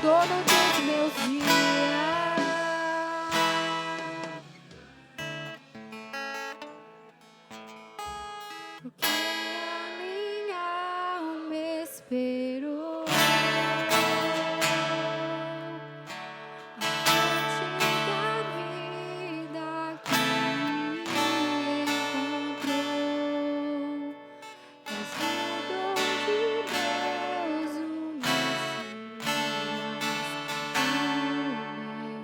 dono dos meus dias. Porque a minha alma esperou. A fonte da vida que encontrou. És o dom de Deus, o Messias, o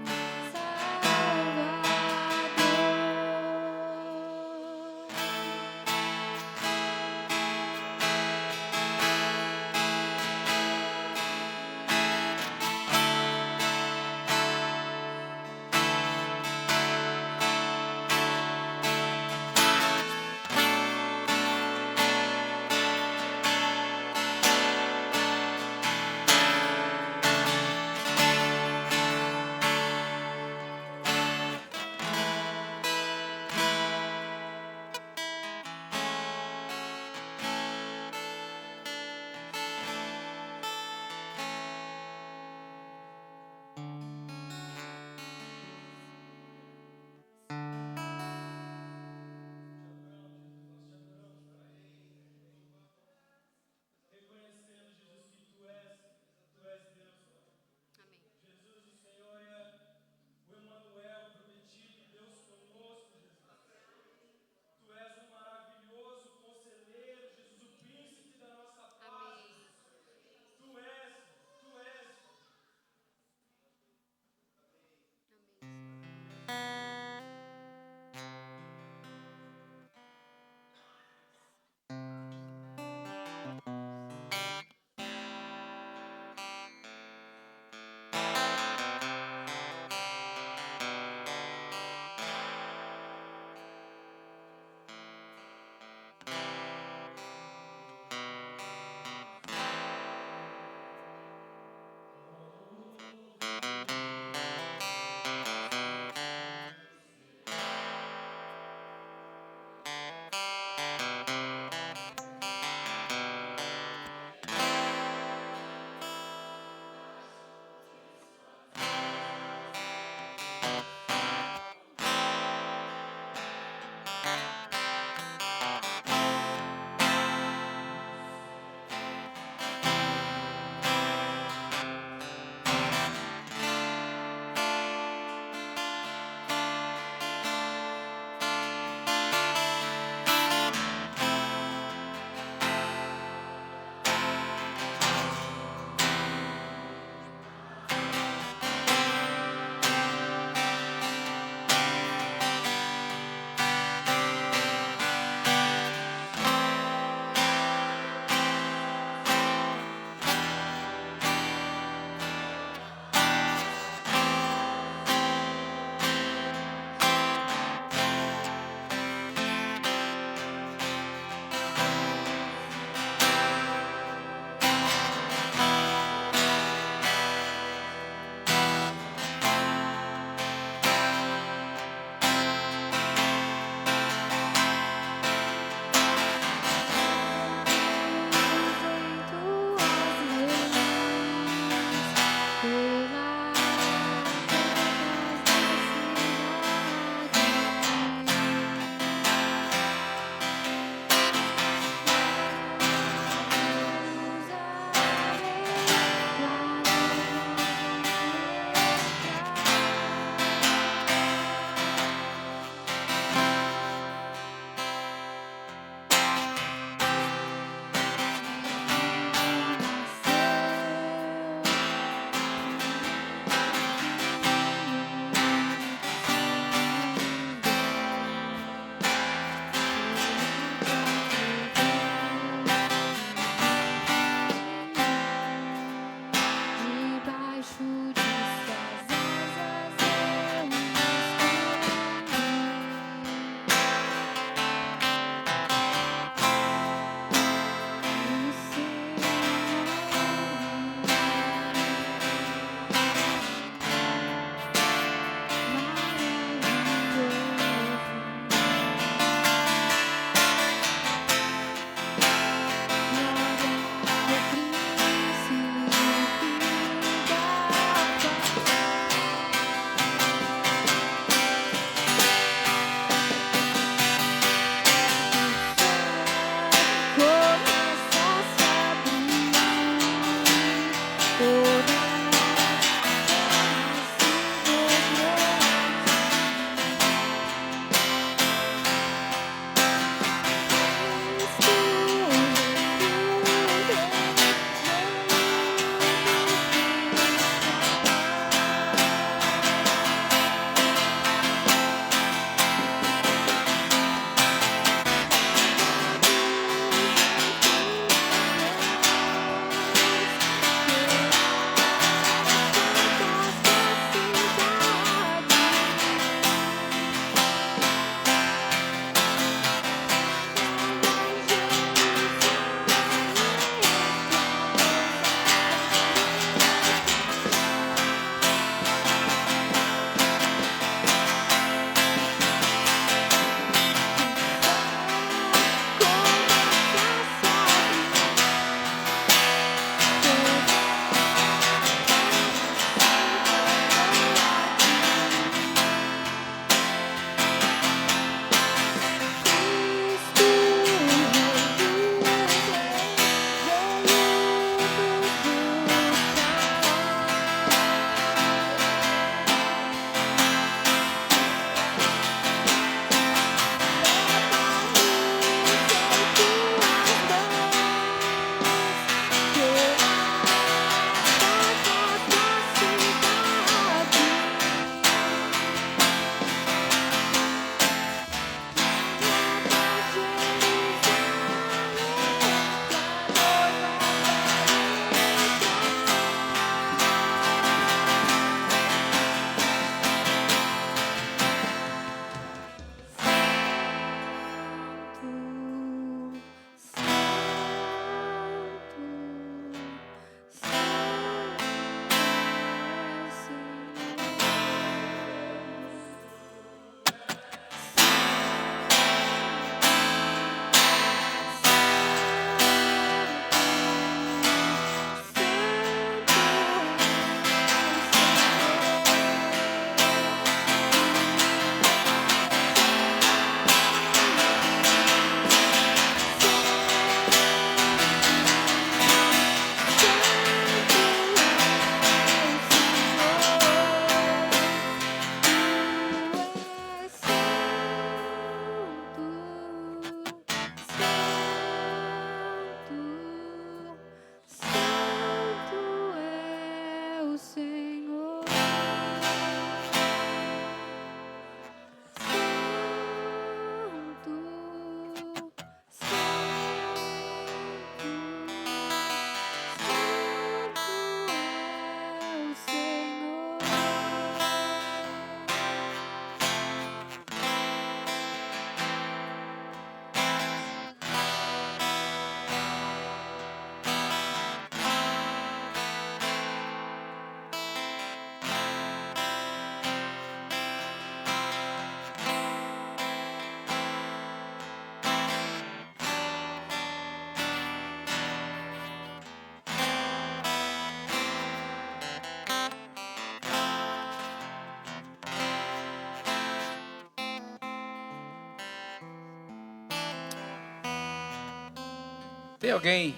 Tem alguém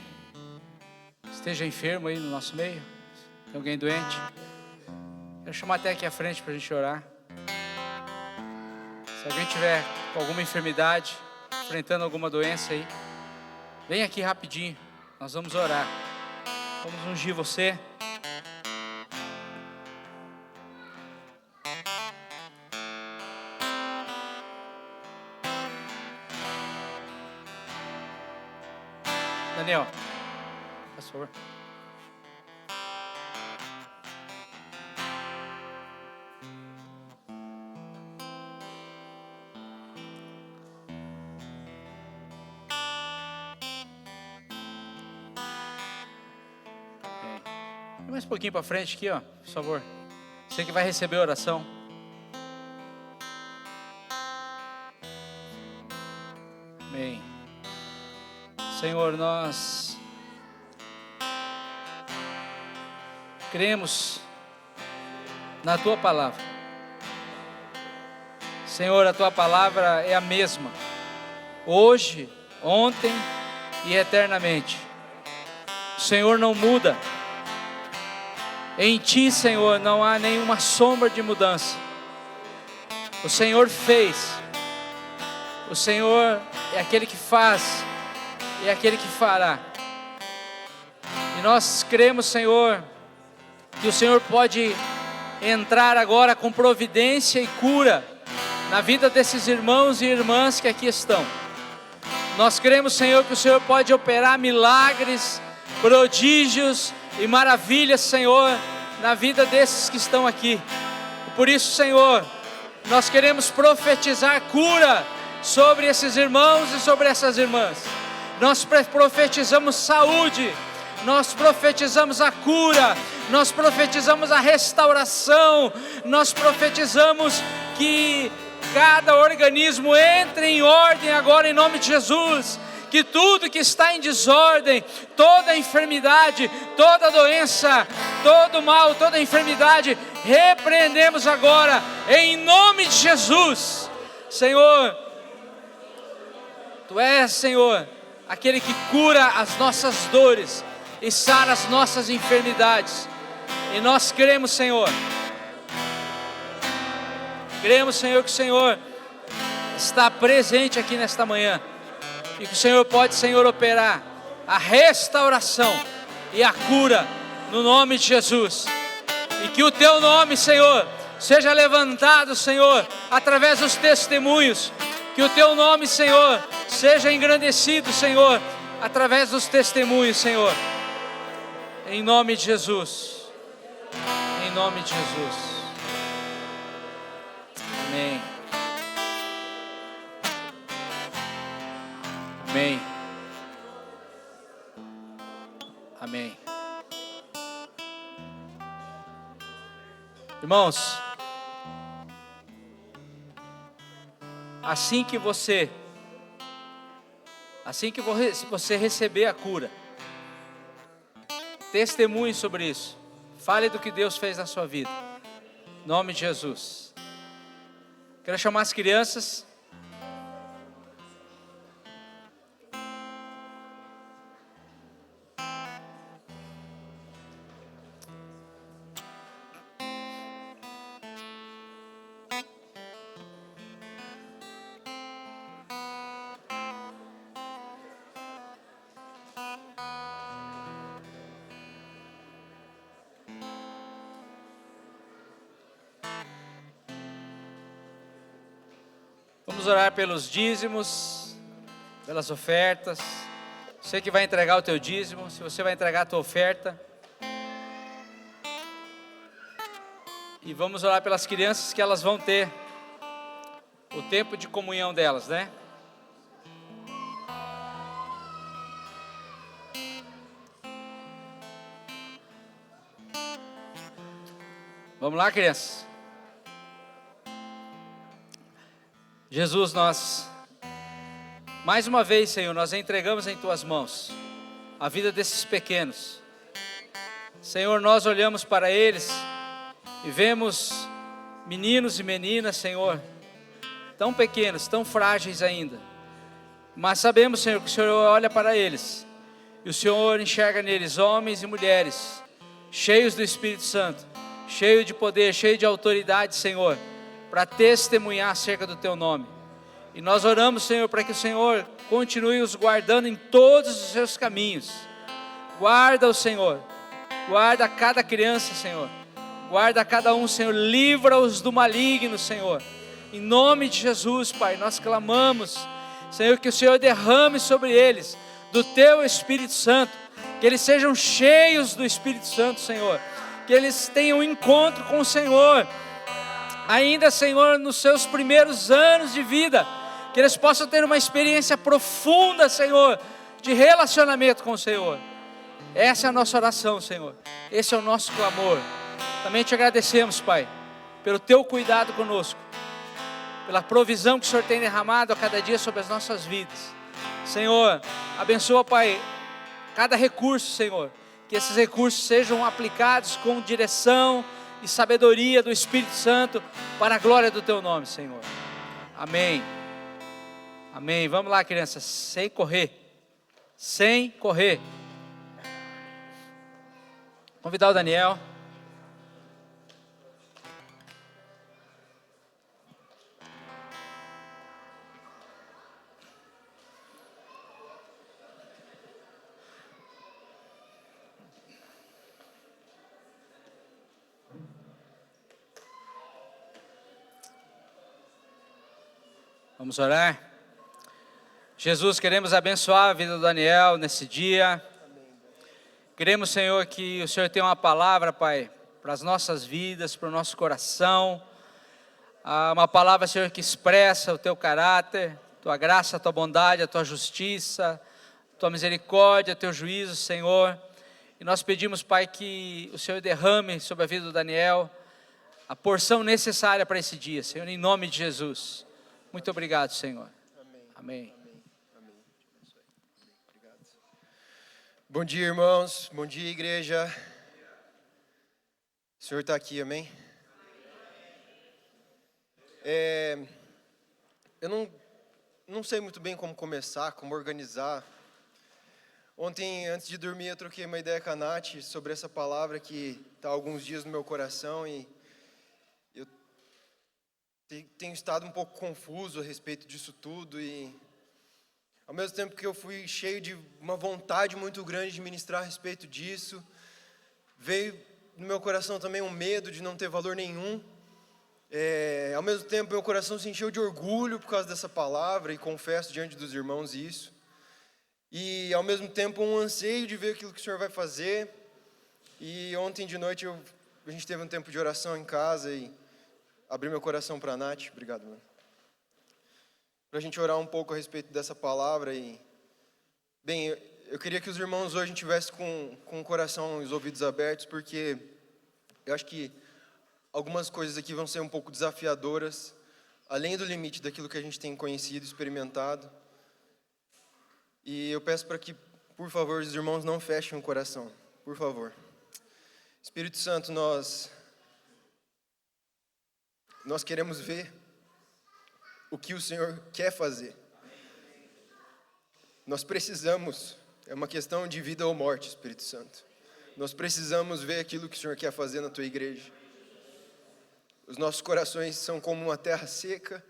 que esteja enfermo aí no nosso meio? Tem alguém doente? Quero chamar até aqui à frente para a gente orar. Se alguém tiver com alguma enfermidade, enfrentando alguma doença aí, vem aqui rapidinho, nós vamos orar. Vamos ungir você. Daniel, por favor. Mais um pouquinho para frente aqui, ó, por favor. Você que vai receber a oração. Amém. Senhor, nós cremos na Tua palavra. Senhor, a Tua palavra é a mesma, hoje, ontem e eternamente. O Senhor não muda. Em Ti, Senhor, não há nenhuma sombra de mudança. O Senhor fez. O Senhor é aquele que faz e é aquele que fará. E nós cremos, Senhor, que o Senhor pode entrar agora com providência e cura na vida desses irmãos e irmãs que aqui estão. Nós cremos, Senhor, que o Senhor pode operar milagres, prodígios e maravilhas, Senhor, na vida desses que estão aqui. E por isso, Senhor, nós queremos profetizar cura sobre esses irmãos e sobre essas irmãs. Nós profetizamos saúde, nós profetizamos a cura, nós profetizamos a restauração, nós profetizamos que cada organismo entre em ordem agora em nome de Jesus. Que tudo que está em desordem, toda enfermidade, toda doença, todo mal, toda enfermidade, repreendemos agora em nome de Jesus. Senhor, Tu és, Senhor, aquele que cura as nossas dores e sara as nossas enfermidades. E nós cremos, Senhor. Cremos, Senhor, que o Senhor está presente aqui nesta manhã. E que o Senhor pode, Senhor, operar a restauração e a cura no nome de Jesus. E que o Teu nome, Senhor, seja levantado, Senhor, através dos testemunhos. Que o Teu nome, Senhor, seja engrandecido, Senhor, através dos testemunhos, Senhor. Em nome de Jesus. Em nome de Jesus. Amém. Amém. Amém. Irmãos, assim que você receber a cura, testemunhe sobre isso. Fale do que Deus fez na sua vida. Em nome de Jesus. Quero chamar as crianças. Vamos orar pelos dízimos, pelas ofertas. Você que vai entregar o teu dízimo, se você vai entregar a tua oferta. E vamos orar pelas crianças que elas vão ter o tempo de comunhão delas, né? Vamos lá, crianças. Jesus, nós, mais uma vez, Senhor, nós entregamos em Tuas mãos a vida desses pequenos. Senhor, nós olhamos para eles e vemos meninos e meninas, Senhor, tão pequenos, tão frágeis ainda. Mas sabemos, Senhor, que o Senhor olha para eles E o Senhor enxerga neles homens e mulheres, cheios do Espírito Santo, cheios de poder, cheios de autoridade, Senhor, para testemunhar acerca do Teu nome. E nós oramos, Senhor, para que o Senhor continue os guardando em todos os seus caminhos. Guarda o Senhor, guarda cada criança, Senhor, guarda cada um, Senhor, livra-os do maligno, Senhor. Em nome de Jesus, Pai, nós clamamos, Senhor, que o Senhor derrame sobre eles do Teu Espírito Santo, que eles sejam cheios do Espírito Santo, Senhor, que eles tenham um encontro com o Senhor, ainda, Senhor, nos seus primeiros anos de vida, que eles possam ter uma experiência profunda, Senhor, de relacionamento com o Senhor. Essa é a nossa oração, Senhor, esse é o nosso clamor. Também te agradecemos, Pai, pelo Teu cuidado conosco, pela provisão que o Senhor tem derramado a cada dia sobre as nossas vidas. Senhor, abençoa, Pai, cada recurso, Senhor, que esses recursos sejam aplicados com direção e sabedoria do Espírito Santo para a glória do Teu nome, Senhor. Amém. Amém. Vamos lá, crianças, sem correr. Sem correr. Convidar o Daniel. Vamos orar? Jesus, queremos abençoar a vida do Daniel nesse dia. Queremos, Senhor, que o Senhor tenha uma palavra, Pai, para as nossas vidas, para o nosso coração. Uma palavra, Senhor, que expressa o Teu caráter, Tua graça, Tua bondade, a Tua justiça, Tua misericórdia, Teu juízo, Senhor. E nós pedimos, Pai, que o Senhor derrame sobre a vida do Daniel a porção necessária para esse dia, Senhor, em nome de Jesus. Muito obrigado, Senhor. Amém. Obrigado. Bom dia, irmãos. Bom dia, igreja. O Senhor está aqui, amém? Eu não sei muito bem como começar, como organizar. Ontem, antes de dormir, eu troquei uma ideia com a Nath sobre essa palavra que está há alguns dias no meu coração e eu tenho estado um pouco confuso a respeito disso tudo e ao mesmo tempo que eu fui cheio de uma vontade muito grande de ministrar a respeito disso, veio no meu coração também um medo de não ter valor nenhum. Ao mesmo tempo, meu coração se encheu de orgulho por causa dessa palavra e confesso diante dos irmãos isso. E ao mesmo tempo um anseio de ver aquilo que o Senhor vai fazer. E ontem de noite a gente teve um tempo de oração em casa e abri meu coração para a Nath. Obrigado, mano. Para a gente orar um pouco a respeito dessa palavra. Bem, eu queria que os irmãos hoje estivessem com o coração e os ouvidos abertos, porque eu acho que algumas coisas aqui vão ser um pouco desafiadoras, além do limite daquilo que a gente tem conhecido, experimentado. E eu peço para que, por favor, os irmãos não fechem o coração, por favor. Espírito Santo, nós queremos ver o que o Senhor quer fazer. Nós precisamos, é uma questão de vida ou morte, Espírito Santo. Nós precisamos ver aquilo que o Senhor quer fazer na Tua igreja. Os nossos corações são como uma terra seca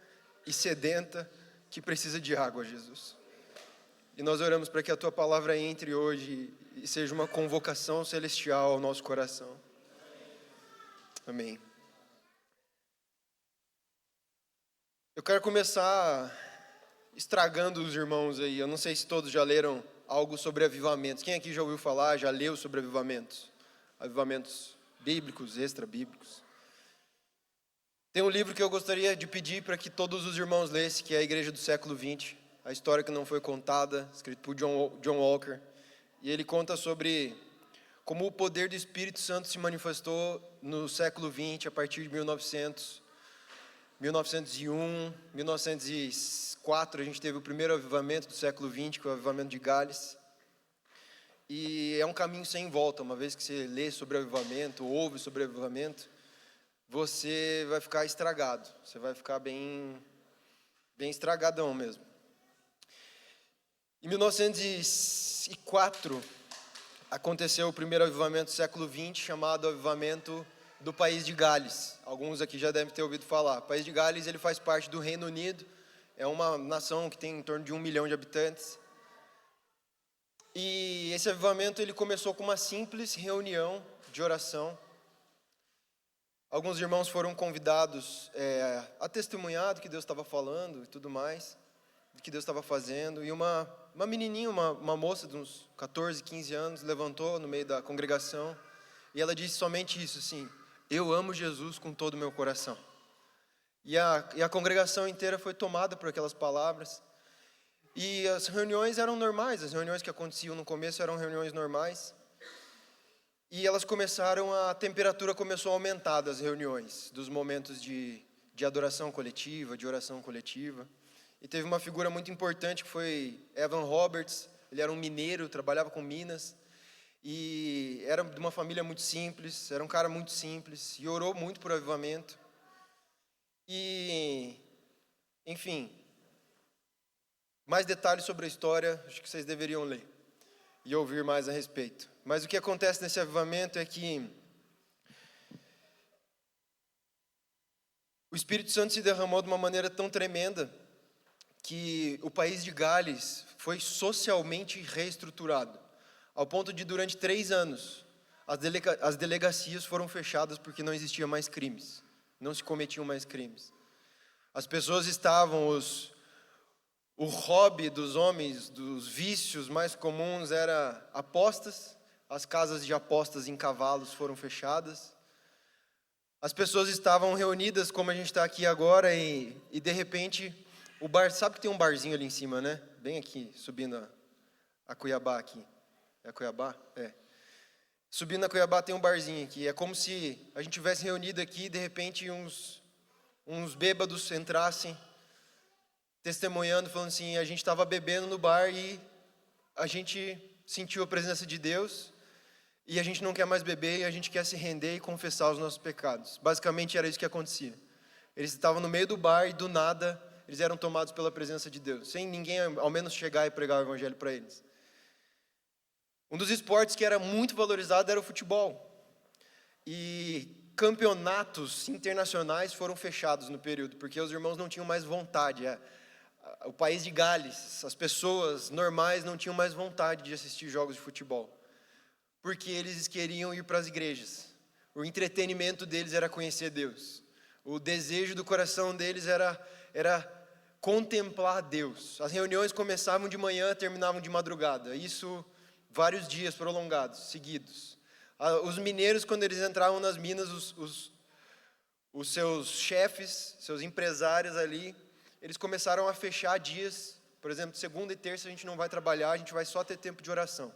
e sedenta que precisa de água, Jesus. E nós oramos para que a Tua palavra entre hoje e seja uma convocação celestial ao nosso coração. Amém. Eu quero começar estragando os irmãos aí. Eu não sei se todos já leram algo sobre avivamentos. Quem aqui já ouviu falar, já leu sobre avivamentos? Avivamentos bíblicos, extra-bíblicos. Tem um livro que eu gostaria de pedir para que todos os irmãos lessem, que é a Igreja do Século XX. A história que não foi contada, escrito por John Walker. E ele conta sobre como o poder do Espírito Santo se manifestou no século XX, a partir de 1900, 1901, 1904, a gente teve o primeiro avivamento do século XX, que é o avivamento de Gales. E é um caminho sem volta. Uma vez que você lê sobre avivamento, ouve sobre avivamento, você vai ficar estragado. Você vai ficar bem estragadão mesmo. Em 1904, aconteceu o primeiro avivamento do século XX, chamado Avivamento do País de Gales. Alguns aqui já devem ter ouvido falar. O País de Gales, ele faz parte do Reino Unido, é uma nação que tem em torno de 1 milhão de habitantes. E esse avivamento ele começou com uma simples reunião de oração. Alguns irmãos foram convidados a testemunhar do que Deus estava falando e tudo mais, do que Deus estava fazendo. E uma menininha, uma moça de uns 14, 15 anos, levantou no meio da congregação e ela disse somente isso, assim: eu amo Jesus com todo o meu coração. E a congregação inteira foi tomada por aquelas palavras. E as reuniões eram normais, as reuniões que aconteciam no começo eram reuniões normais. E a temperatura começou a aumentar das reuniões, dos momentos de adoração coletiva, de oração coletiva. E teve uma figura muito importante que foi Evan Roberts. Ele era um mineiro, trabalhava com minas. E era de uma família muito simples, era um cara muito simples. E orou muito por avivamento. E, enfim, mais detalhes sobre a história, acho que vocês deveriam ler e ouvir mais a respeito. Mas o que acontece nesse avivamento é que o Espírito Santo se derramou de uma maneira tão tremenda que o país de Gales foi socialmente reestruturado, ao ponto de, durante 3 anos, as delegacias foram fechadas porque não existia mais crimes, não se cometiam mais crimes. As pessoas estavam, o hobby dos homens, dos vícios mais comuns era apostas. As casas de apostas em cavalos foram fechadas. As pessoas estavam reunidas como a gente está aqui agora e de repente o bar, sabe que tem um barzinho ali em cima, né? Bem aqui, subindo a Cuiabá aqui. É a Cuiabá? É. Subindo a Cuiabá tem um barzinho aqui. É como se a gente tivesse reunido aqui e de repente uns bêbados entrassem testemunhando, falando assim: a gente estava bebendo no bar e a gente sentiu a presença de Deus e a gente não quer mais beber e a gente quer se render e confessar os nossos pecados. Basicamente era isso que acontecia. Eles estavam no meio do bar e do nada eles eram tomados pela presença de Deus, sem ninguém ao menos chegar e pregar o evangelho para eles. Um dos esportes que era muito valorizado era o futebol. E campeonatos internacionais foram fechados no período, porque os irmãos não tinham mais vontade. O país de Gales, as pessoas normais não tinham mais vontade de assistir jogos de futebol, porque eles queriam ir para as igrejas. O entretenimento deles era conhecer Deus. O desejo do coração deles era contemplar Deus. As reuniões começavam de manhã, terminavam de madrugada. Isso vários dias prolongados, seguidos. Os mineiros, quando eles entravam nas minas, os seus chefes, seus empresários ali, eles começaram a fechar dias. Por exemplo, segunda e terça a gente não vai trabalhar, a gente vai só ter tempo de oração.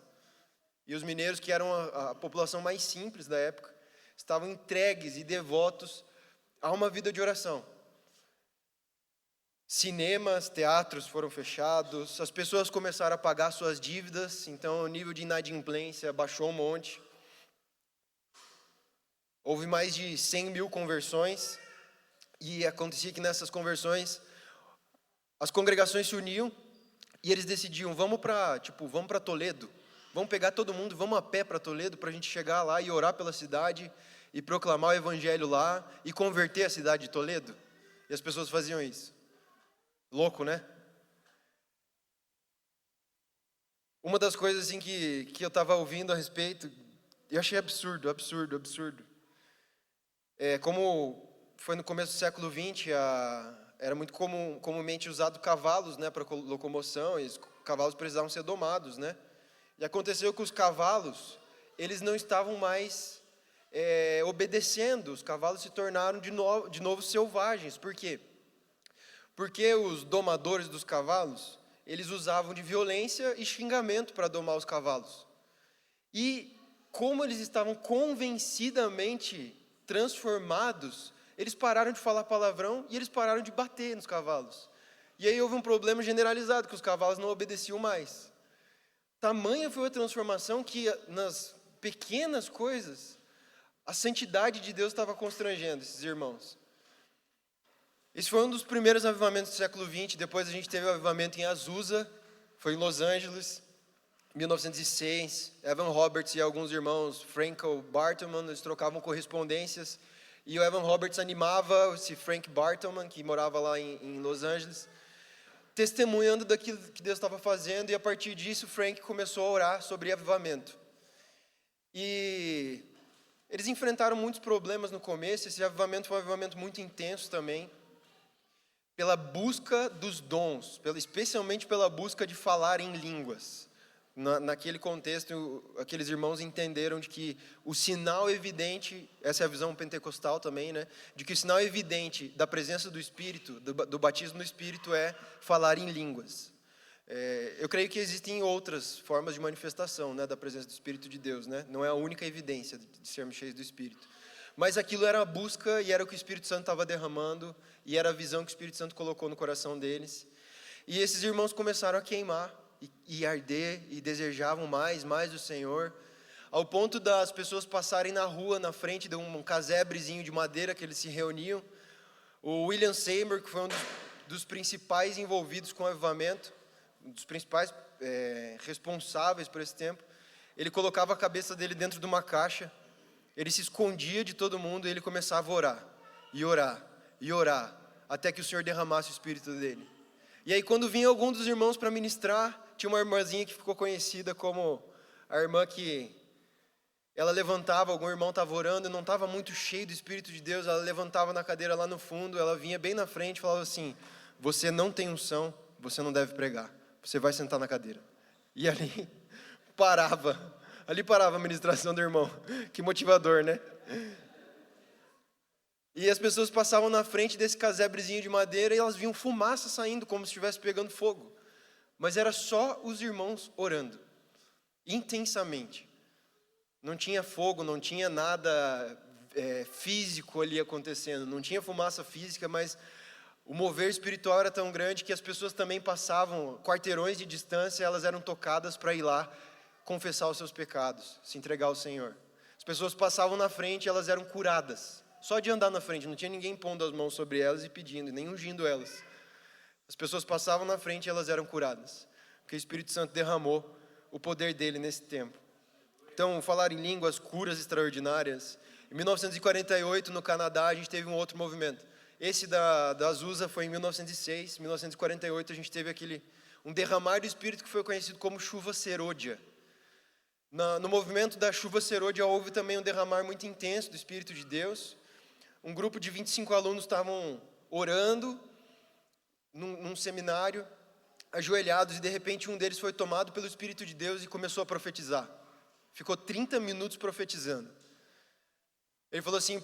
E os mineiros, que eram a população mais simples da época, estavam entregues e devotos a uma vida de oração. Cinemas, teatros foram fechados, as pessoas começaram a pagar suas dívidas, então o nível de inadimplência baixou um monte. Houve mais de 100 mil conversões, e acontecia que nessas conversões as congregações se uniam e eles decidiam: vamos para Toledo, vamos pegar todo mundo, vamos a pé para Toledo para a gente chegar lá e orar pela cidade e proclamar o evangelho lá e converter a cidade de Toledo. E as pessoas faziam isso. Louco, né? Uma das coisas assim que eu estava ouvindo a respeito, eu achei absurdo. Como foi no começo do século XX, era muito comumente usado cavalos, né, para locomoção, e os cavalos precisavam ser domados, né? E aconteceu que os cavalos, eles não estavam mais obedecendo, os cavalos se tornaram de novo selvagens. Por quê? Porque os domadores dos cavalos, eles usavam de violência e xingamento para domar os cavalos. E como eles estavam convencidamente transformados, eles pararam de falar palavrão e eles pararam de bater nos cavalos. E aí houve um problema generalizado, que os cavalos não obedeciam mais. Tamanha foi a transformação que nas pequenas coisas, a santidade de Deus estava constrangendo esses irmãos. Esse foi um dos primeiros avivamentos do século XX. Depois a gente teve o avivamento em Azusa, foi em Los Angeles, 1906. Evan Roberts e alguns irmãos, Frankel Bartleman, eles trocavam correspondências. E o Evan Roberts animava esse Frank Bartleman, que morava lá em Los Angeles, testemunhando daquilo que Deus estava fazendo. E a partir disso, Frank começou a orar sobre avivamento. E eles enfrentaram muitos problemas no começo. Esse avivamento foi um avivamento muito intenso também, pela busca dos dons, especialmente pela busca de falar em línguas. Naquele contexto, aqueles irmãos entenderam de que o sinal evidente, essa é a visão pentecostal também, né? De que o sinal evidente da presença do Espírito, do batismo no Espírito, é falar em línguas. Eu creio que existem outras formas de manifestação, né, da presença do Espírito de Deus, né? Não é a única evidência de sermos cheios do Espírito. Mas aquilo era a busca e era o que o Espírito Santo estava derramando, e era a visão que o Espírito Santo colocou no coração deles. E esses irmãos começaram a queimar e arder, e desejavam mais do Senhor, ao ponto das pessoas passarem na rua, na frente de um casebrezinho de madeira que eles se reuniam. O William Seymour, que foi um dos principais envolvidos com o avivamento, um dos principais responsáveis por esse tempo, ele colocava a cabeça dele dentro de uma caixa, ele se escondia de todo mundo e ele começava a orar, e orar, e orar, até que o Senhor derramasse o Espírito dele. E aí, quando vinha algum dos irmãos para ministrar, tinha uma irmãzinha que ficou conhecida como a irmã que ela levantava, algum irmão estava orando e não estava muito cheio do Espírito de Deus, ela levantava na cadeira lá no fundo, ela vinha bem na frente e falava assim: você não tem unção, você não deve pregar, você vai sentar na cadeira. E ali parava a ministração do irmão. Que motivador, né? E as pessoas passavam na frente desse casebrezinho de madeira e elas viam fumaça saindo, como se estivesse pegando fogo. Mas era só os irmãos orando, intensamente. Não tinha fogo, não tinha nada físico ali acontecendo, não tinha fumaça física, mas o mover espiritual era tão grande que as pessoas também passavam quarteirões de distância, elas eram tocadas para ir lá confessar os seus pecados, se entregar ao Senhor. As pessoas passavam na frente e elas eram curadas. Só de andar na frente, não tinha ninguém pondo as mãos sobre elas e pedindo, nem ungindo elas. As pessoas passavam na frente e elas eram curadas, porque o Espírito Santo derramou o poder dele nesse tempo. Então, falar em línguas, curas extraordinárias. Em 1948, no Canadá, a gente teve um outro movimento. Esse da Azusa foi em 1906. Em 1948, a gente teve um derramar do Espírito que foi conhecido como chuva serôdia. No movimento da chuva serôdia houve também um derramar muito intenso do Espírito de Deus. Um grupo de 25 alunos estavam orando num seminário, ajoelhados, e de repente um deles foi tomado pelo Espírito de Deus e começou a profetizar. Ficou 30 minutos profetizando. Ele falou assim,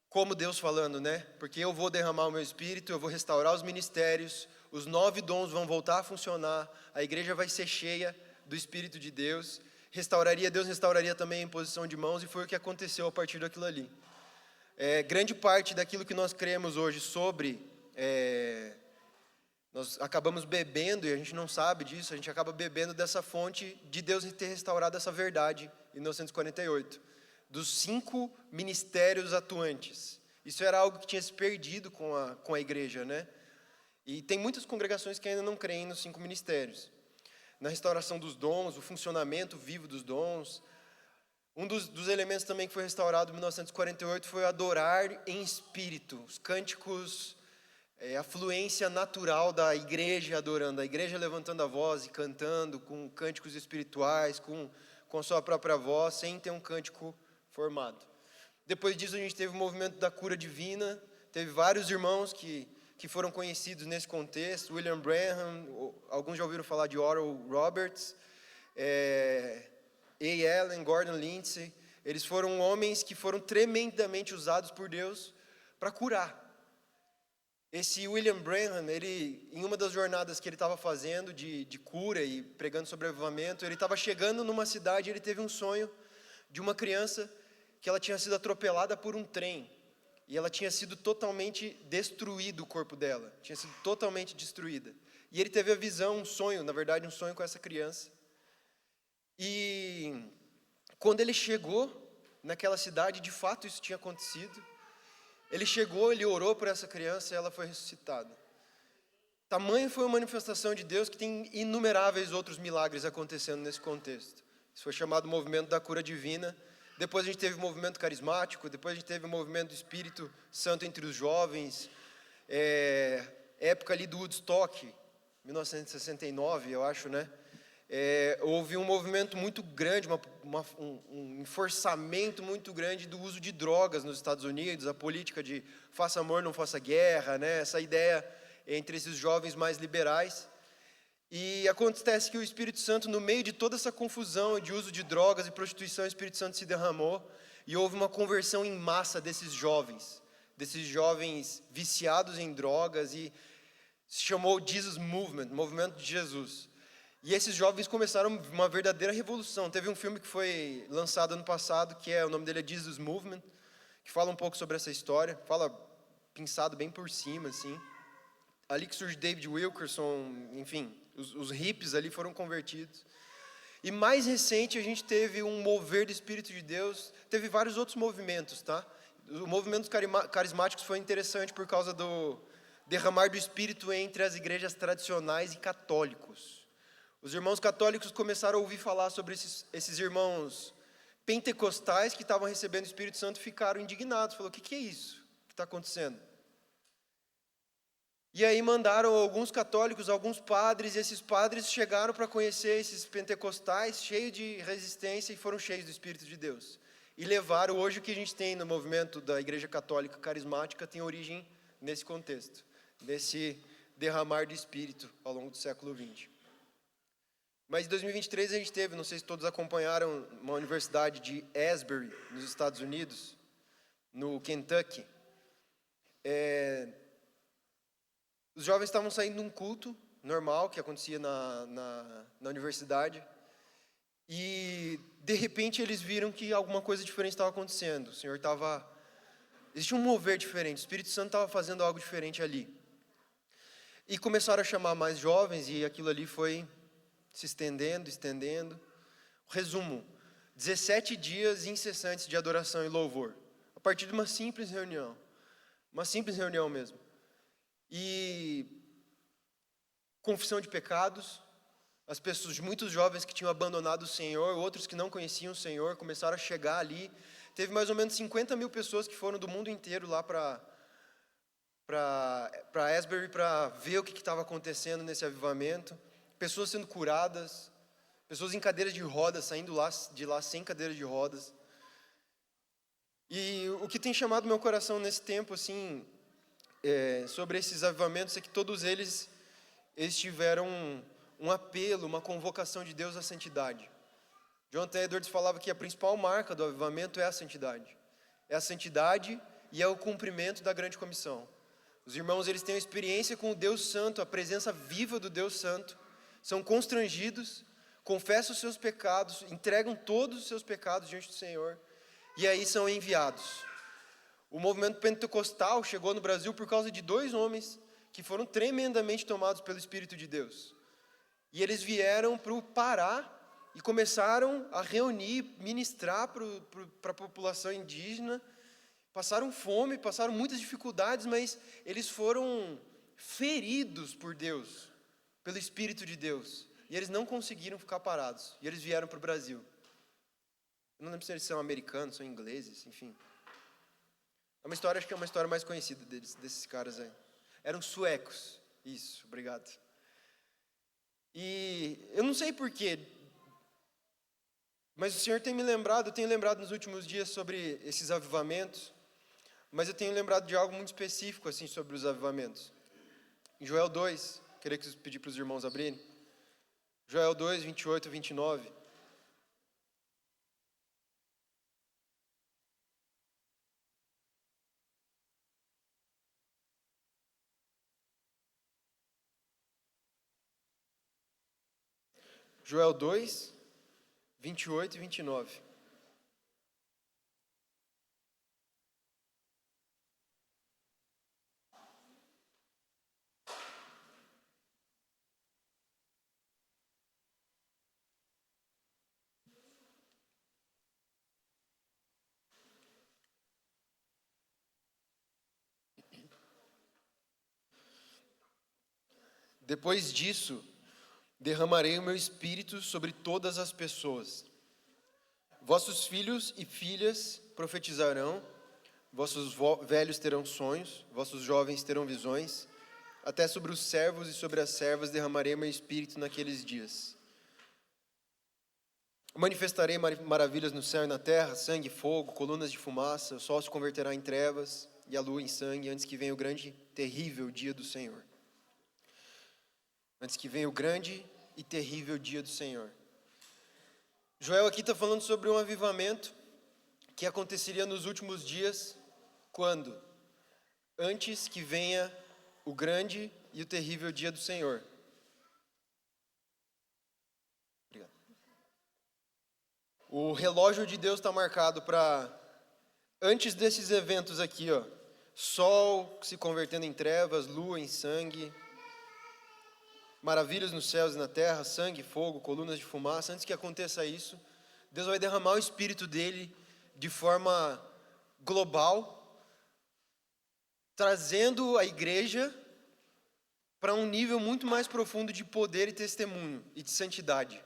como Deus falando, né? Porque eu vou derramar o meu Espírito, eu vou restaurar os ministérios, os 9 dons vão voltar a funcionar, a igreja vai ser cheia do Espírito de Deus. Deus restauraria também a imposição de mãos, e foi o que aconteceu a partir daquilo ali. Grande parte daquilo que nós cremos hoje sobre... nós acabamos bebendo, e a gente não sabe disso, a gente acaba bebendo dessa fonte de Deus ter restaurado essa verdade em 1948. Dos 5 ministérios atuantes. Isso era algo que tinha se perdido com a igreja, né? E tem muitas congregações que ainda não creem nos 5 ministérios. Na restauração dos dons, o funcionamento vivo dos dons. Um dos elementos também que foi restaurado em 1948 foi adorar em espírito. Os cânticos, a fluência natural da igreja adorando. A igreja levantando a voz e cantando com cânticos espirituais, com a sua própria voz, sem ter um cântico formado. Depois disso a gente teve o movimento da cura divina. Teve vários irmãos que foram conhecidos nesse contexto. William Branham, alguns já ouviram falar de Oral Roberts, A. Allen, Gordon Lindsay. Eles foram homens que foram tremendamente usados por Deus para curar. Esse William Branham, em uma das jornadas que ele estava fazendo de cura e pregando sobre avivamento, ele estava chegando numa cidade e ele teve um sonho de uma criança que ela tinha sido atropelada por um trem. E ela tinha sido totalmente destruído, o corpo dela. Tinha sido totalmente destruída. E ele teve a visão, um sonho com essa criança. E quando ele chegou naquela cidade, de fato isso tinha acontecido. Ele chegou, ele orou por essa criança e ela foi ressuscitada. Tamanho foi a manifestação de Deus que tem inumeráveis outros milagres acontecendo nesse contexto. Isso foi chamado movimento da cura divina. Depois a gente teve o movimento carismático, depois a gente teve o movimento do Espírito Santo entre os jovens, época ali do Woodstock, 1969, eu acho, né? Houve um movimento muito grande, um enforçamento muito grande do uso de drogas nos Estados Unidos, a política de faça amor, não faça guerra, né? Essa ideia entre esses jovens mais liberais. E acontece que o Espírito Santo, no meio de toda essa confusão de uso de drogas e prostituição, o Espírito Santo se derramou e houve uma conversão em massa desses jovens viciados em drogas, e se chamou Jesus Movement, movimento de Jesus. E esses jovens começaram uma verdadeira revolução. Teve um filme que foi lançado ano passado, o nome dele é Jesus Movement, que fala um pouco sobre essa história, fala pensado bem por cima, assim. Ali que surge David Wilkerson, enfim, os hippies ali foram convertidos. E mais recente a gente teve um mover do Espírito de Deus, teve vários outros movimentos, tá? O movimento dos carismáticos foi interessante por causa do derramar do Espírito entre as igrejas tradicionais e católicos. Os irmãos católicos começaram a ouvir falar sobre esses irmãos pentecostais que estavam recebendo o Espírito Santo, ficaram indignados, falaram, o que é isso que está acontecendo? E aí mandaram alguns católicos, alguns padres, e esses padres chegaram para conhecer esses pentecostais, cheios de resistência, e foram cheios do Espírito de Deus. E levaram, hoje o que a gente tem no movimento da Igreja Católica Carismática tem origem nesse contexto, nesse derramar do Espírito ao longo do século XX. Mas em 2023 a gente teve, não sei se todos acompanharam, uma universidade de Asbury, nos Estados Unidos, no Kentucky. Os jovens estavam saindo de um culto normal que acontecia na universidade, e de repente eles viram que alguma coisa diferente estava acontecendo. Existia um mover diferente, o Espírito Santo estava fazendo algo diferente ali. E começaram a chamar mais jovens, e aquilo ali foi se estendendo. Resumo, 17 dias incessantes de adoração e louvor, a partir de uma simples reunião mesmo. E confissão de pecados, as pessoas, muitos jovens que tinham abandonado o Senhor, outros que não conheciam o Senhor, começaram a chegar ali. Teve mais ou menos 50 mil pessoas que foram do mundo inteiro lá para Asbury para ver o que estava acontecendo nesse avivamento. Pessoas sendo curadas, pessoas em cadeiras de rodas, saindo de lá sem cadeiras de rodas. E o que tem chamado meu coração nesse tempo, assim, sobre esses avivamentos, é que todos eles tiveram um apelo, uma convocação de Deus à santidade. Jonathan Edwards falava que a principal marca do avivamento é a santidade. É a santidade e é o cumprimento da grande comissão. Os irmãos, eles têm uma experiência com o Deus Santo, a presença viva do Deus Santo, são constrangidos, confessam os seus pecados, entregam todos os seus pecados diante do Senhor, e aí são enviados. O movimento pentecostal chegou no Brasil por causa de 2 homens que foram tremendamente tomados pelo Espírito de Deus. E eles vieram para o Pará e começaram a reunir, ministrar para a população indígena. Passaram fome, passaram muitas dificuldades, mas eles foram feridos por Deus, pelo Espírito de Deus. E eles não conseguiram ficar parados. E eles vieram para o Brasil. Eu não lembro se eles são americanos, são ingleses, enfim. Acho que é uma história mais conhecida desses caras aí. Eram suecos. Isso, obrigado. E eu não sei porquê, mas o Senhor tem me lembrado, eu tenho lembrado nos últimos dias sobre esses avivamentos, mas eu tenho lembrado de algo muito específico assim sobre os avivamentos. Em Joel 2, queria pedir para os irmãos abrirem. Joel 2, 28 e 29. Joel 2, 28 e 29. Depois disso, derramarei o meu espírito sobre todas as pessoas. Vossos filhos e filhas profetizarão, vossos velhos terão sonhos, vossos jovens terão visões, até sobre os servos e sobre as servas derramarei meu espírito naqueles dias. Manifestarei maravilhas no céu e na terra, sangue e fogo, colunas de fumaça, o sol se converterá em trevas e a lua em sangue, antes que venha o grande, terrível dia do Senhor. Antes que venha o grande e terrível dia do Senhor. Joel aqui está falando sobre um avivamento que aconteceria nos últimos dias, quando? Antes que venha o grande e o terrível dia do Senhor. Obrigado. O relógio de Deus está marcado para, antes desses eventos aqui, ó, sol se convertendo em trevas, lua em sangue, maravilhas nos céus e na terra, sangue, fogo, colunas de fumaça. Antes que aconteça isso, Deus vai derramar o Espírito dele de forma global, trazendo a igreja para um nível muito mais profundo de poder e testemunho e de santidade.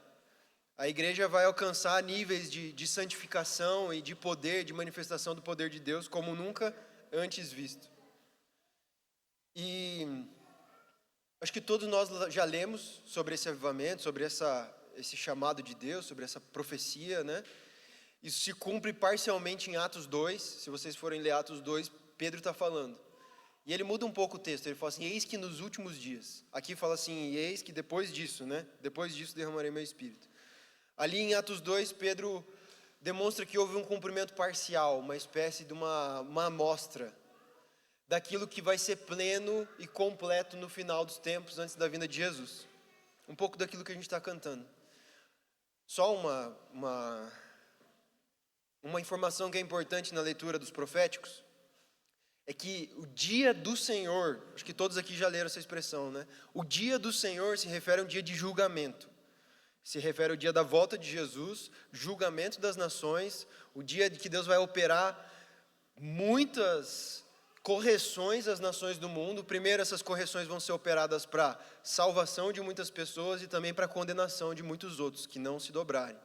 A igreja vai alcançar níveis de santificação e de poder, de manifestação do poder de Deus como nunca antes visto. E acho que todos nós já lemos sobre esse avivamento, sobre esse chamado de Deus, sobre essa profecia, né? Isso se cumpre parcialmente em Atos 2. Se vocês forem ler Atos 2, Pedro está falando. E ele muda um pouco o texto, ele fala assim, eis que nos últimos dias. Aqui fala assim, eis que depois disso, né? Depois disso derramarei meu espírito. Ali em Atos 2, Pedro demonstra que houve um cumprimento parcial, uma espécie de uma amostra daquilo que vai ser pleno e completo no final dos tempos, antes da vinda de Jesus. Um pouco daquilo que a gente está cantando. Só uma informação que é importante na leitura dos proféticos, é que o dia do Senhor, acho que todos aqui já leram essa expressão, né? O dia do Senhor se refere a um dia de julgamento. Se refere ao dia da volta de Jesus, julgamento das nações, o dia de que Deus vai operar muitas correções às nações do mundo. Primeiro, essas correções vão ser operadas para salvação de muitas pessoas e também para condenação de muitos outros que não se dobrarem.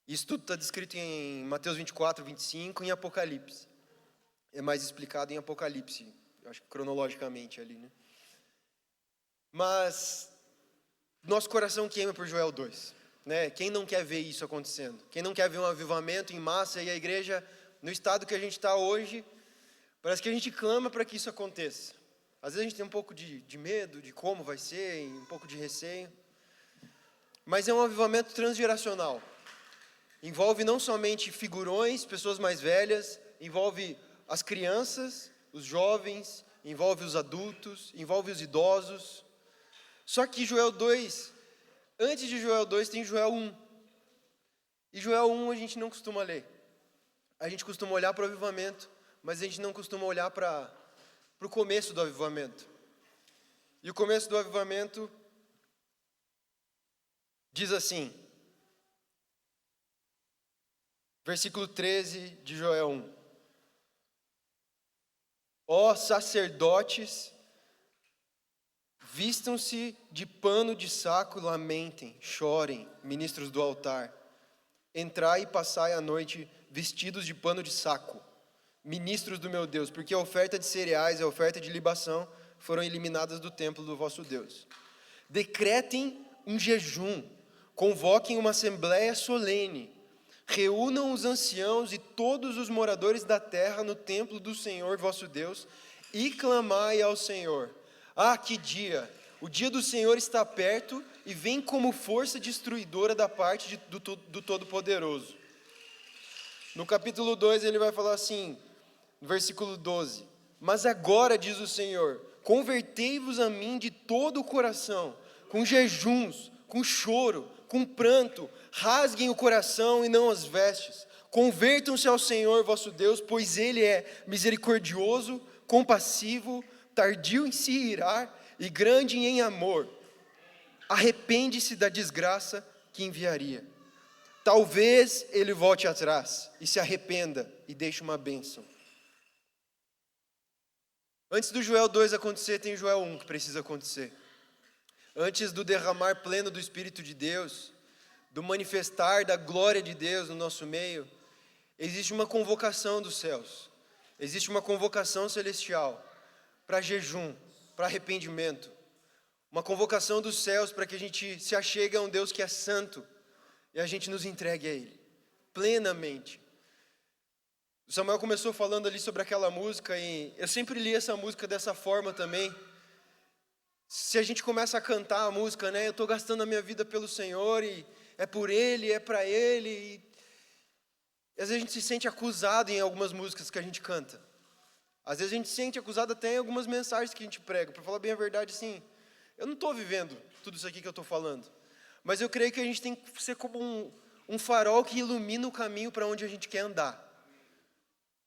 Isso tudo está descrito em Mateus 24, 25 e em Apocalipse. É mais explicado em Apocalipse, acho que cronologicamente ali, né? Mas nosso coração queima por Joel 2, né? Quem não quer ver isso acontecendo? Quem não quer ver um avivamento em massa e a igreja, no estado que a gente está hoje, parece que a gente clama para que isso aconteça. Às vezes a gente tem um pouco de medo de como vai ser, um pouco de receio. Mas é um avivamento transgeracional. Envolve não somente figurões, pessoas mais velhas, envolve as crianças, os jovens, envolve os adultos, envolve os idosos. Só que Joel 2, antes de Joel 2 tem Joel 1. E Joel 1 a gente não costuma ler. A gente costuma olhar para o avivamento, mas a gente não costuma olhar para o começo do avivamento. E o começo do avivamento diz assim, versículo 13 de Joel 1. Ó sacerdotes, vistam-se de pano de saco, lamentem, chorem, ministros do altar. Entrai e passai a noite vestidos de pano de saco, ministros do meu Deus, porque a oferta de cereais e a oferta de libação foram eliminadas do templo do vosso Deus. Decretem um jejum, convoquem uma assembleia solene, reúnam os anciãos e todos os moradores da terra no templo do Senhor vosso Deus e clamai ao Senhor. Ah, que dia! O dia do Senhor está perto e vem como força destruidora da parte do Todo-Poderoso. No capítulo 2 ele vai falar assim, no versículo 12. Mas agora, diz o Senhor, convertei-vos a mim de todo o coração, com jejuns, com choro, com pranto, rasguem o coração e não as vestes. Convertam-se ao Senhor vosso Deus, pois Ele é misericordioso, compassivo, tardio em se irar e grande em amor. Arrepende-se da desgraça que enviaria. Talvez Ele volte atrás e se arrependa e deixe uma bênção. Antes do Joel 2 acontecer, tem Joel 1 que precisa acontecer. antes do derramar pleno do Espírito de Deus, do manifestar da glória de Deus no nosso meio, existe uma convocação dos céus, existe uma convocação celestial para jejum, para arrependimento, uma convocação dos céus para que a gente se achegue a um Deus que é santo e a gente nos entregue a Ele, plenamente. O Samuel começou falando ali sobre aquela música e eu sempre li essa música dessa forma também. Se a gente começa a cantar a música, né? Eu estou gastando a minha vida pelo Senhor e é por Ele, é para Ele. E às vezes a gente se sente acusado em algumas músicas que a gente canta. Às vezes a gente se sente acusado até em algumas mensagens que a gente prega. Para falar bem a verdade, assim, eu não estou vivendo tudo isso aqui que eu estou falando. Mas eu creio que a gente tem que ser como um farol que ilumina o caminho para onde a gente quer andar.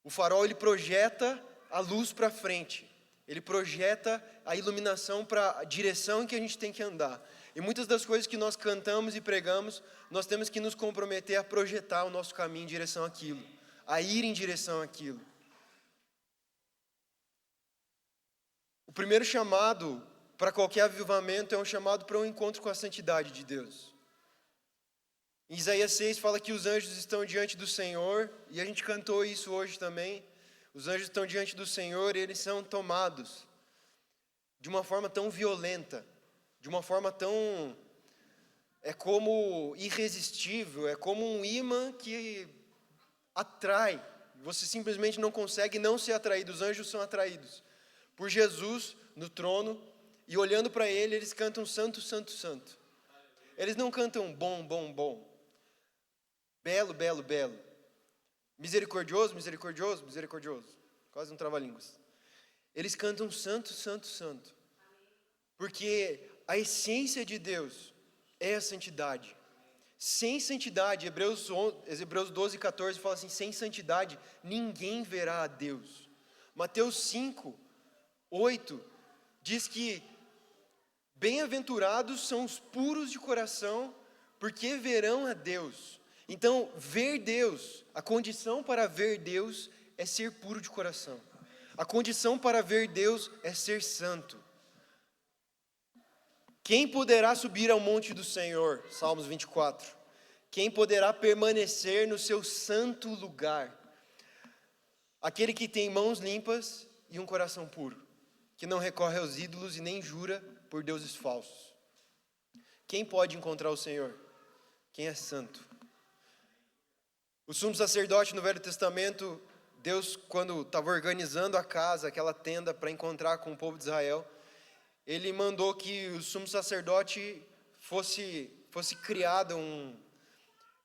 O farol, ele projeta a luz para frente. Ele projeta a iluminação para a direção em que a gente tem que andar. E muitas das coisas que nós cantamos e pregamos, nós temos que nos comprometer a projetar o nosso caminho em direção àquilo, a ir em direção àquilo. O primeiro chamado para qualquer avivamento é um chamado para um encontro com a santidade de Deus. Em Isaías 6 fala que os anjos estão diante do Senhor, e a gente cantou isso hoje também. Os anjos estão diante do Senhor e eles são tomados de uma forma tão violenta, de uma forma tão... é como irresistível, é como um imã que atrai. Você simplesmente não consegue não ser atraído. Os anjos são atraídos por Jesus no trono, e olhando para Ele, eles cantam santo, santo, santo. Eles não cantam bom, bom, bom. Belo, belo, belo. Misericordioso, misericordioso, misericordioso. Quase um trava-línguas. Eles cantam santo, santo, santo. Porque a essência de Deus é a santidade. Sem santidade, Hebreus 12, 14 fala assim, sem santidade ninguém verá a Deus. Mateus 5, 8 diz que bem-aventurados são os puros de coração, porque verão a Deus. Então, ver Deus, a condição para ver Deus é ser puro de coração. A condição para ver Deus é ser santo. Quem poderá subir ao monte do Senhor? Salmos 24. Quem poderá permanecer no seu santo lugar? Aquele que tem mãos limpas e um coração puro, que não recorre aos ídolos e nem jura por deuses falsos. Quem pode encontrar o Senhor? Quem é santo. O sumo sacerdote no Velho Testamento, Deus, quando estava organizando a casa, aquela tenda para encontrar com o povo de Israel, Ele mandou que o sumo sacerdote fosse criado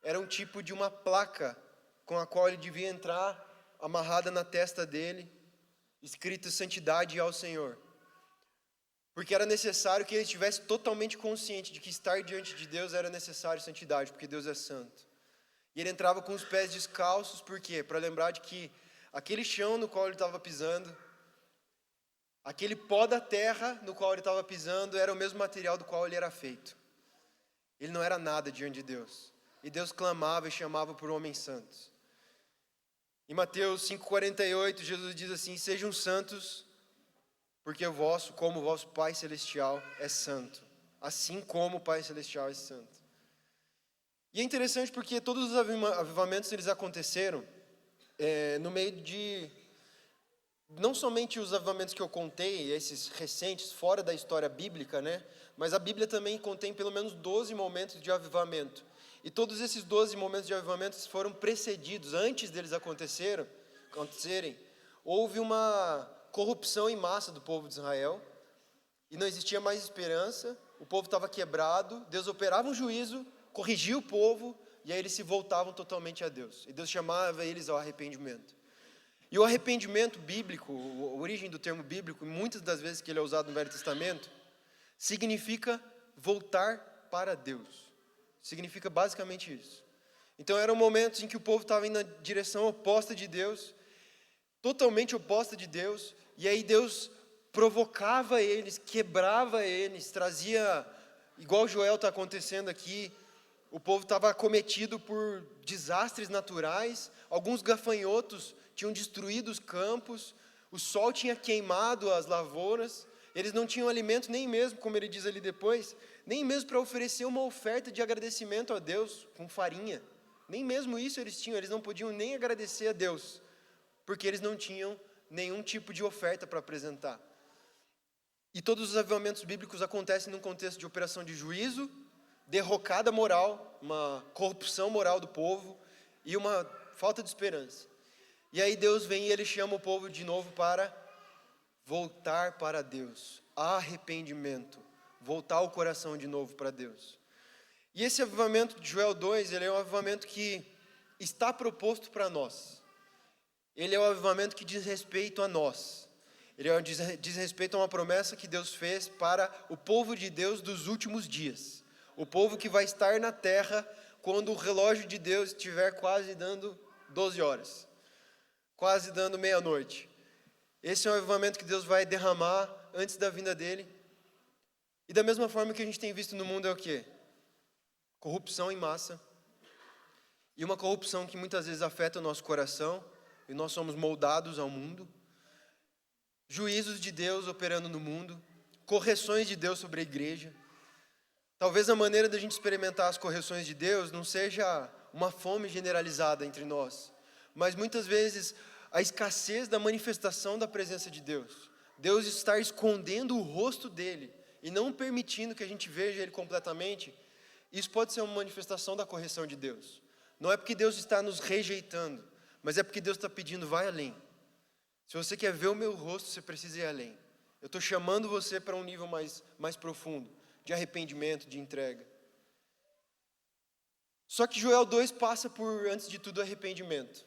era um tipo de uma placa com a qual ele devia entrar, amarrada na testa dele, escrito santidade ao Senhor. Porque era necessário que ele estivesse totalmente consciente de que estar diante de Deus era necessário santidade, porque Deus é santo. E ele entrava com os pés descalços, por quê? Para lembrar de que aquele chão no qual ele estava pisando, aquele pó da terra no qual ele estava pisando, era o mesmo material do qual ele era feito. Ele não era nada diante de Deus. E Deus clamava e chamava por homens santos. Em Mateus 5,48, Jesus diz assim, sejam santos, porque como o vosso Pai Celestial é santo. Assim como o Pai Celestial é santo. E é interessante porque todos os avivamentos eles aconteceram no meio de... Não somente os avivamentos que eu contei, esses recentes, fora da história bíblica, né? Mas a Bíblia também contém pelo menos 12 momentos de avivamento. E todos esses 12 momentos de avivamento foram precedidos, antes deles acontecerem, houve uma corrupção em massa do povo de Israel, e não existia mais esperança, o povo estava quebrado, Deus operava um juízo, corrigia o povo, e aí eles se voltavam totalmente a Deus. E Deus chamava eles ao arrependimento. E o arrependimento bíblico, a origem do termo bíblico, muitas das vezes que ele é usado no Velho Testamento, significa voltar para Deus. Significa basicamente isso. Então eram momentos em que o povo estava indo na direção oposta de Deus, totalmente oposta de Deus, e aí Deus provocava eles, quebrava eles, trazia, igual Joel está acontecendo aqui, o povo estava acometido por desastres naturais, alguns gafanhotos tinham destruído os campos, o sol tinha queimado as lavouras, Eles não tinham alimento nem mesmo, como ele diz ali depois, nem mesmo para oferecer uma oferta de agradecimento a Deus com farinha. Nem mesmo isso eles tinham, eles não podiam nem agradecer a Deus, porque eles não tinham nenhum tipo de oferta para apresentar. E todos os avivamentos bíblicos acontecem num contexto de operação de juízo, derrocada moral, uma corrupção moral do povo e uma falta de esperança. E aí Deus vem e ele chama o povo de novo para voltar para Deus, arrependimento, voltar o coração de novo para Deus. E esse avivamento de Joel 2, ele é um avivamento que está proposto para nós. Ele é um avivamento que diz respeito a nós. Ele diz respeito a uma promessa que Deus fez para o povo de Deus dos últimos dias. O povo que vai estar na terra quando o relógio de Deus estiver quase dando 12 horas. Quase dando meia-noite. Esse é um avivamento que Deus vai derramar antes da vinda dele. E da mesma forma que a gente tem visto no mundo é o quê? Corrupção em massa. E uma corrupção que muitas vezes afeta o nosso coração. E nós somos moldados ao mundo. Juízos de Deus operando no mundo. Correções de Deus sobre a igreja. Talvez a maneira da gente experimentar as correções de Deus não seja uma fome generalizada entre nós. Mas muitas vezes a escassez da manifestação da presença de Deus. Deus estar escondendo o rosto dele e não permitindo que a gente veja ele completamente. Isso pode ser uma manifestação da correção de Deus. Não é porque Deus está nos rejeitando, mas é porque Deus está pedindo, vai além. Se você quer ver o meu rosto, você precisa ir além. Eu estou chamando você para um nível mais profundo, de arrependimento, de entrega. Só que Joel 2 passa por, antes de tudo, arrependimento.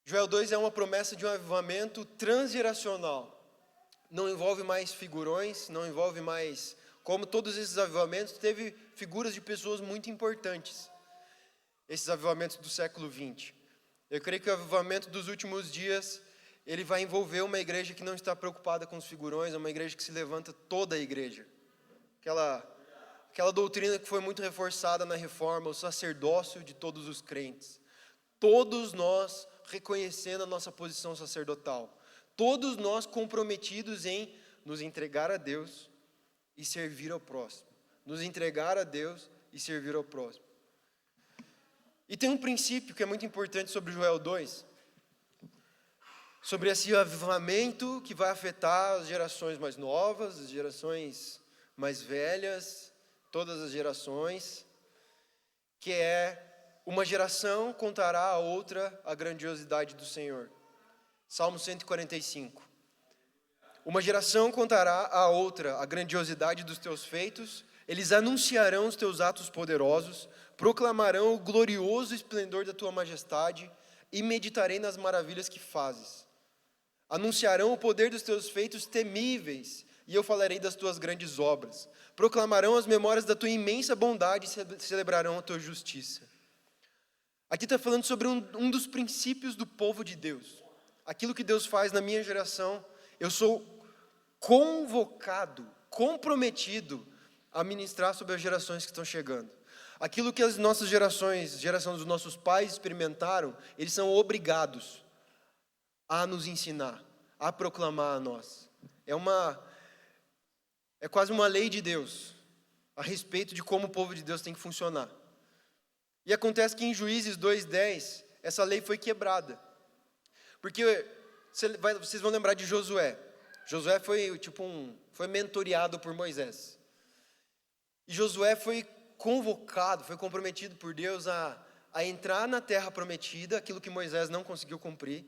Joel 2 é uma promessa de um avivamento transgeracional. Não envolve mais figurões, não envolve mais... Como todos esses avivamentos, teve figuras de pessoas muito importantes. Esses avivamentos do século XX. Eu creio que o avivamento dos últimos dias, ele vai envolver uma igreja que não está preocupada com os figurões, é uma igreja que se levanta toda a igreja. Aquela doutrina que foi muito reforçada na reforma, o sacerdócio de todos os crentes. Todos nós reconhecendo a nossa posição sacerdotal. Todos nós comprometidos em nos entregar a Deus e servir ao próximo. Nos entregar a Deus e servir ao próximo. E tem um princípio que é muito importante sobre Joel 2, sobre esse avivamento que vai afetar as gerações mais novas, as gerações mais velhas, todas as gerações, que é uma geração contará a outra a grandiosidade do Senhor. Salmo 145. Uma geração contará a outra a grandiosidade dos teus feitos, eles anunciarão os teus atos poderosos, proclamarão o glorioso esplendor da tua majestade e meditarei nas maravilhas que fazes. Anunciarão o poder dos teus feitos temíveis e eu falarei das tuas grandes obras. Proclamarão as memórias da tua imensa bondade e celebrarão a tua justiça. Aqui está falando sobre um dos princípios do povo de Deus. Aquilo que Deus faz na minha geração, eu sou convocado, comprometido a ministrar sobre as gerações que estão chegando. Aquilo que as nossas gerações, geração dos nossos pais experimentaram, eles são obrigados a nos ensinar, a proclamar a nós. É quase uma lei de Deus a respeito de como o povo de Deus tem que funcionar. E acontece que em Juízes 2:10, essa lei foi quebrada. Porque vocês vão lembrar de Josué. Josué foi mentoreado por Moisés. E Josué foi convocado, foi comprometido por Deus a entrar na terra prometida, aquilo que Moisés não conseguiu cumprir.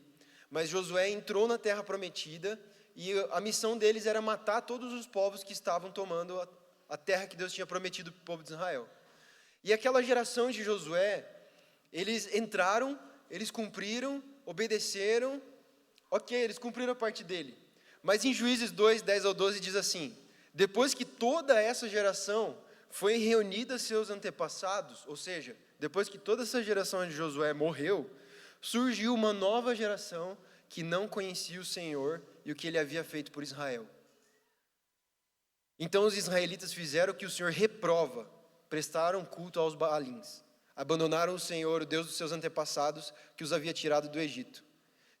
Mas Josué entrou na terra prometida e a missão deles era matar todos os povos que estavam tomando a terra que Deus tinha prometido para o povo de Israel. E aquela geração de Josué, eles entraram, eles cumpriram, obedeceram, ok, eles cumpriram a parte dele. Mas em Juízes 2:10-12 diz assim: depois que toda essa geração foi reunida a seus antepassados, ou seja, depois que toda essa geração de Josué morreu, surgiu uma nova geração que não conhecia o Senhor e o que ele havia feito por Israel. Então os israelitas fizeram o que o Senhor reprova, prestaram culto aos Baalins, abandonaram o Senhor, o Deus dos seus antepassados, que os havia tirado do Egito.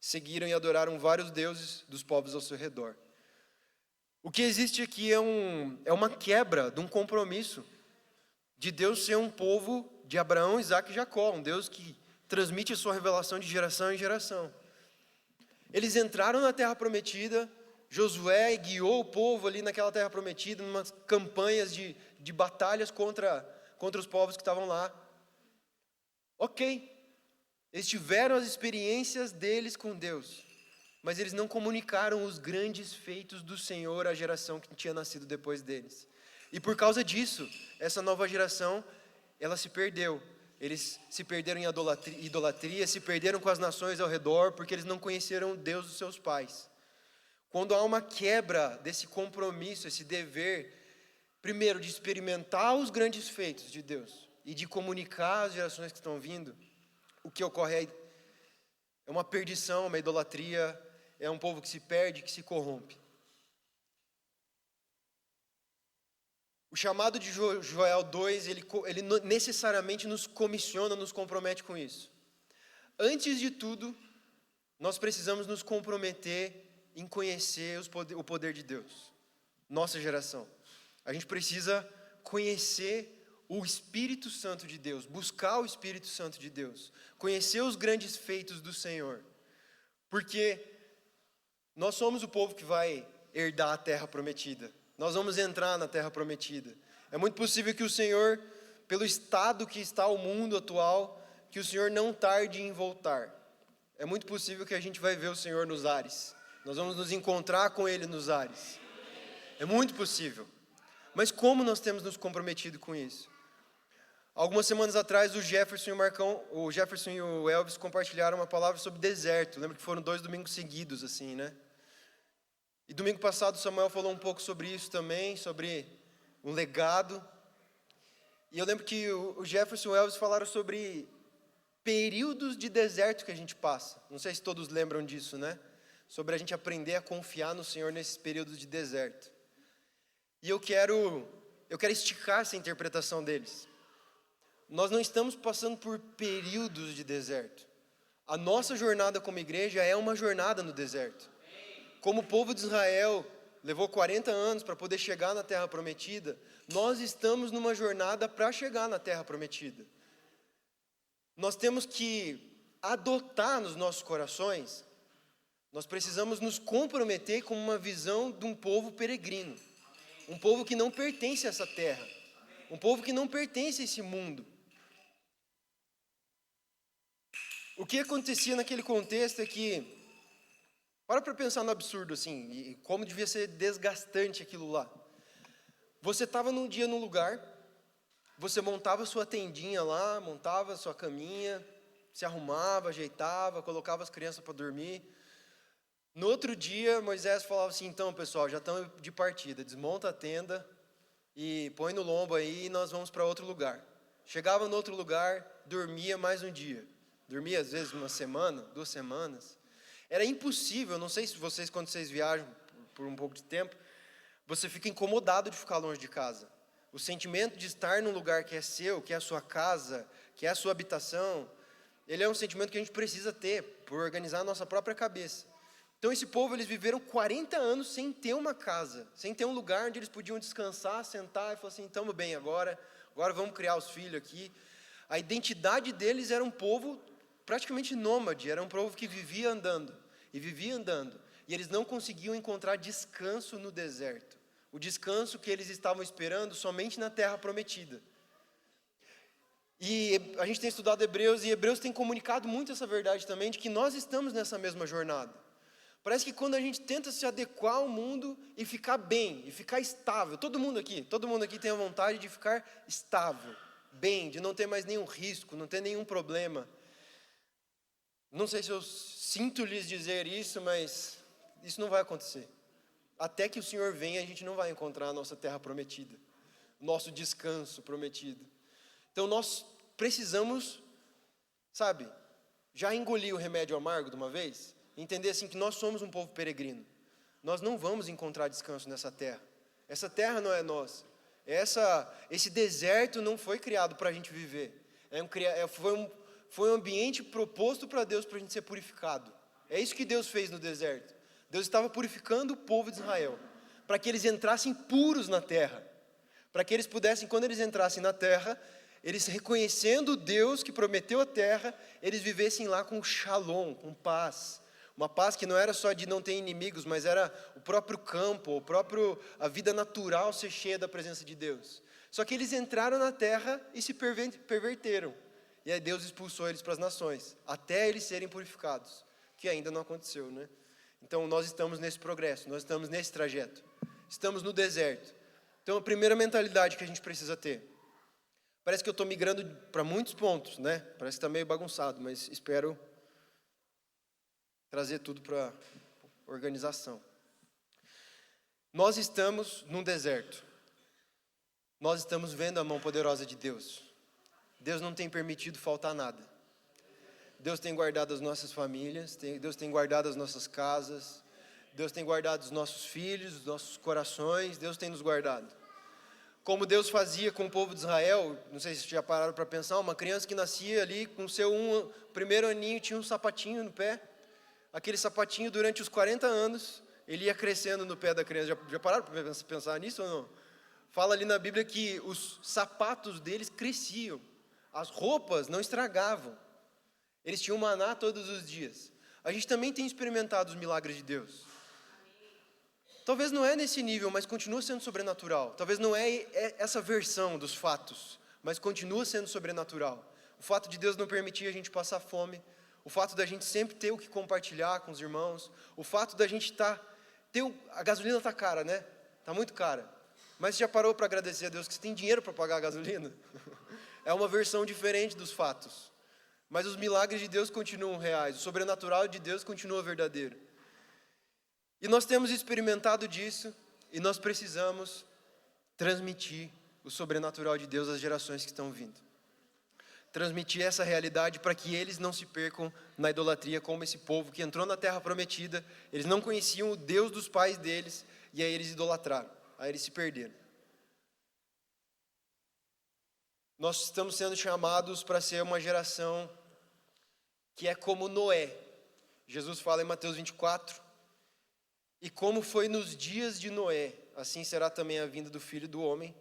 Seguiram e adoraram vários deuses dos povos ao seu redor. O que existe aqui é uma quebra de um compromisso de Deus ser um povo de Abraão, Isaac e Jacó, um Deus que transmite a sua revelação de geração em geração. Eles entraram na terra prometida, Josué guiou o povo ali naquela terra prometida, em umas campanhas de batalhas contra os povos que estavam lá. Ok, eles tiveram as experiências deles com Deus, mas eles não comunicaram os grandes feitos do Senhor à geração que tinha nascido depois deles. E por causa disso, essa nova geração, ela se perdeu. Eles se perderam em idolatria, se perderam com as nações ao redor, porque eles não conheceram o Deus dos seus pais. Quando há uma quebra desse compromisso, esse dever, primeiro de experimentar os grandes feitos de Deus e de comunicar às gerações que estão vindo, o que ocorre é uma perdição, uma idolatria, é um povo que se perde, que se corrompe. O chamado de Joel 2, ele necessariamente nos comissiona, nos compromete com isso. Antes de tudo, nós precisamos nos comprometer em conhecer o poder de Deus. Nossa geração. A gente precisa conhecer o Espírito Santo de Deus, buscar o Espírito Santo de Deus, conhecer os grandes feitos do Senhor. Porque nós somos o povo que vai herdar a terra prometida. Nós vamos entrar na terra prometida. É muito possível que o Senhor, pelo estado que está o mundo atual, que o Senhor não tarde em voltar. É muito possível que a gente vai ver o Senhor nos ares. Nós vamos nos encontrar com Ele nos ares. É muito possível. Mas como nós temos nos comprometido com isso? Algumas semanas atrás, o Jefferson e o Elvis compartilharam uma palavra sobre deserto. Lembra que foram 2 domingos seguidos, assim, né? E domingo passado o Samuel falou um pouco sobre isso também, sobre um legado. E eu lembro que o Jefferson e o Elvis falaram sobre períodos de deserto que a gente passa. Não sei se todos lembram disso, né? Sobre a gente aprender a confiar no Senhor nesses períodos de deserto. E eu quero esticar essa interpretação deles. Nós não estamos passando por períodos de deserto. A nossa jornada como igreja é uma jornada no deserto. Como o povo de Israel levou 40 anos para poder chegar na terra prometida, nós estamos numa jornada para chegar na terra prometida. Nós temos que adotar nos nossos corações, nós precisamos nos comprometer com uma visão de um povo peregrino. Um povo que não pertence a essa terra. Um povo que não pertence a esse mundo. O que acontecia naquele contexto é que, para pensar no absurdo assim, e como devia ser desgastante aquilo lá. Você estava num dia num lugar, você montava sua tendinha lá, montava sua caminha, se arrumava, ajeitava, colocava as crianças para dormir. No outro dia, Moisés falava assim, então pessoal, já estamos de partida, desmonta a tenda e põe no lombo aí e nós vamos para outro lugar. Chegava no outro lugar, dormia mais um dia. Dormia às vezes uma semana, 2 semanas. Era impossível, não sei se vocês, quando vocês viajam por um pouco de tempo, você fica incomodado de ficar longe de casa. O sentimento de estar num lugar que é seu, que é a sua casa, que é a sua habitação, ele é um sentimento que a gente precisa ter, por organizar a nossa própria cabeça. Então esse povo, eles viveram 40 anos sem ter uma casa, sem ter um lugar onde eles podiam descansar, sentar e falar assim, estamos bem agora vamos criar os filhos aqui. A identidade deles era um povo praticamente nômade, era um povo que vivia andando, e eles não conseguiam encontrar descanso no deserto. O descanso que eles estavam esperando somente na terra prometida. E a gente tem estudado Hebreus, e Hebreus tem comunicado muito essa verdade também, de que nós estamos nessa mesma jornada. Parece que quando a gente tenta se adequar ao mundo e ficar bem, e ficar estável, todo mundo aqui tem a vontade de ficar estável, bem, de não ter mais nenhum risco, não ter nenhum problema. Não sei se eu sinto lhes dizer isso, mas isso não vai acontecer. Até que o Senhor venha, a gente não vai encontrar a nossa terra prometida, nosso descanso prometido. Então nós precisamos, já engolir o remédio amargo de uma vez, entender assim que nós somos um povo peregrino. Nós não vamos encontrar descanso nessa terra. Essa terra não é nossa. Esse deserto não foi criado para a gente viver. Foi um ambiente proposto para Deus para a gente ser purificado. É isso que Deus fez no deserto. Deus estava purificando o povo de Israel. para que eles entrassem puros na terra, para que eles pudessem, quando eles entrassem na terra, eles reconhecendo o Deus que prometeu a terra, eles vivessem lá com shalom, com paz. Uma paz que não era só de não ter inimigos, mas era o próprio campo, a vida natural ser cheia da presença de Deus. Só que eles entraram na terra e se perverteram. E aí Deus expulsou eles para as nações, até eles serem purificados, que ainda não aconteceu, né? Então nós estamos nesse progresso, nós estamos nesse trajeto. Estamos no deserto. Então a primeira mentalidade que a gente precisa ter. Parece que eu estou migrando para muitos pontos, né? Parece que está meio bagunçado, mas espero trazer tudo para organização. Nós estamos num deserto. Nós estamos vendo a mão poderosa de Deus. Deus não tem permitido faltar nada. Deus tem guardado as nossas famílias, Deus tem guardado as nossas casas, Deus tem guardado os nossos filhos, os nossos corações, Deus tem nos guardado. Como Deus fazia com o povo de Israel, não sei se vocês já pararam para pensar, uma criança que nascia ali com o seu primeiro aninho tinha um sapatinho no pé. Aquele sapatinho durante os 40 anos, ele ia crescendo no pé da criança. Já pararam para pensar nisso ou não? Fala ali na Bíblia que os sapatos deles cresciam, as roupas não estragavam. Eles tinham maná todos os dias. A gente também tem experimentado os milagres de Deus. Talvez não é nesse nível, mas continua sendo sobrenatural. Talvez não é essa versão dos fatos, mas continua sendo sobrenatural. O fato de Deus não permitir a gente passar fome, o fato da gente sempre ter o que compartilhar com os irmãos, o fato da gente a gasolina está cara, né? Está muito cara. Mas você já parou para agradecer a Deus que você tem dinheiro para pagar a gasolina? É uma versão diferente dos fatos. Mas os milagres de Deus continuam reais, o sobrenatural de Deus continua verdadeiro. E nós temos experimentado disso, e nós precisamos transmitir o sobrenatural de Deus às gerações que estão vindo. Transmitir essa realidade para que eles não se percam na idolatria, como esse povo que entrou na terra prometida, eles não conheciam o Deus dos pais deles, e aí eles idolatraram, aí eles se perderam. Nós estamos sendo chamados para ser uma geração que é como Noé. Jesus fala em Mateus 24, e como foi nos dias de Noé, assim será também a vinda do Filho do Homem.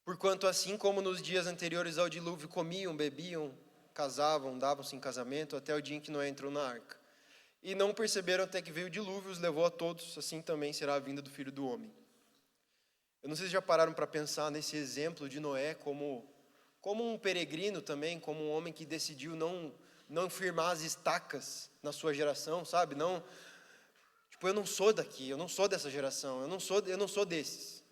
Porquanto assim como nos dias anteriores ao dilúvio comiam, bebiam, casavam, davam-se em casamento, até o dia em que Noé entrou na arca. E não perceberam até que veio o dilúvio, os levou a todos, assim também será a vinda do Filho do Homem. Eu não sei se já pararam para pensar nesse exemplo de Noé como um peregrino também, como um homem que decidiu não firmar as estacas na sua geração, sabe? Não, tipo, eu não sou daqui, eu não sou dessa geração, eu não sou desses.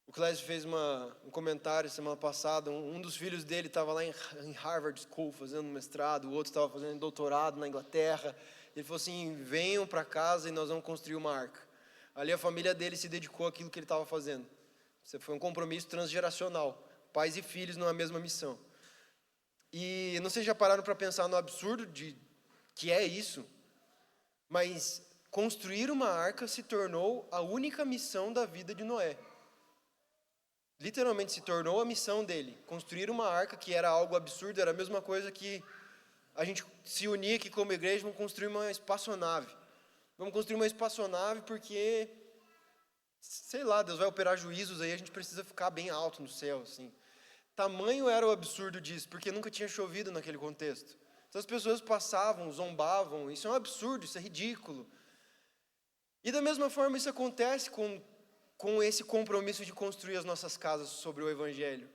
O Clésio fez um comentário semana passada, um dos filhos dele estava lá em Harvard School fazendo mestrado, o outro estava fazendo doutorado na Inglaterra. Ele falou assim, venham para casa e nós vamos construir uma arca. Ali a família dele se dedicou àquilo que ele estava fazendo. Foi um compromisso transgeracional, pais e filhos numa mesma missão. E não sei se já pararam para pensar no absurdo que é isso, mas construir uma arca se tornou a única missão da vida de Noé. Literalmente se tornou a missão dele. Construir uma arca, que era algo absurdo, era a mesma coisa que a gente se unir aqui como igreja, vamos construir uma espaçonave. Vamos construir uma espaçonave porque, sei lá, Deus vai operar juízos aí, a gente precisa ficar bem alto no céu, assim. Tamanho era o absurdo disso, porque nunca tinha chovido naquele contexto. Então as pessoas passavam, zombavam, isso é um absurdo, isso é ridículo. E da mesma forma isso acontece com esse compromisso de construir as nossas casas sobre o Evangelho.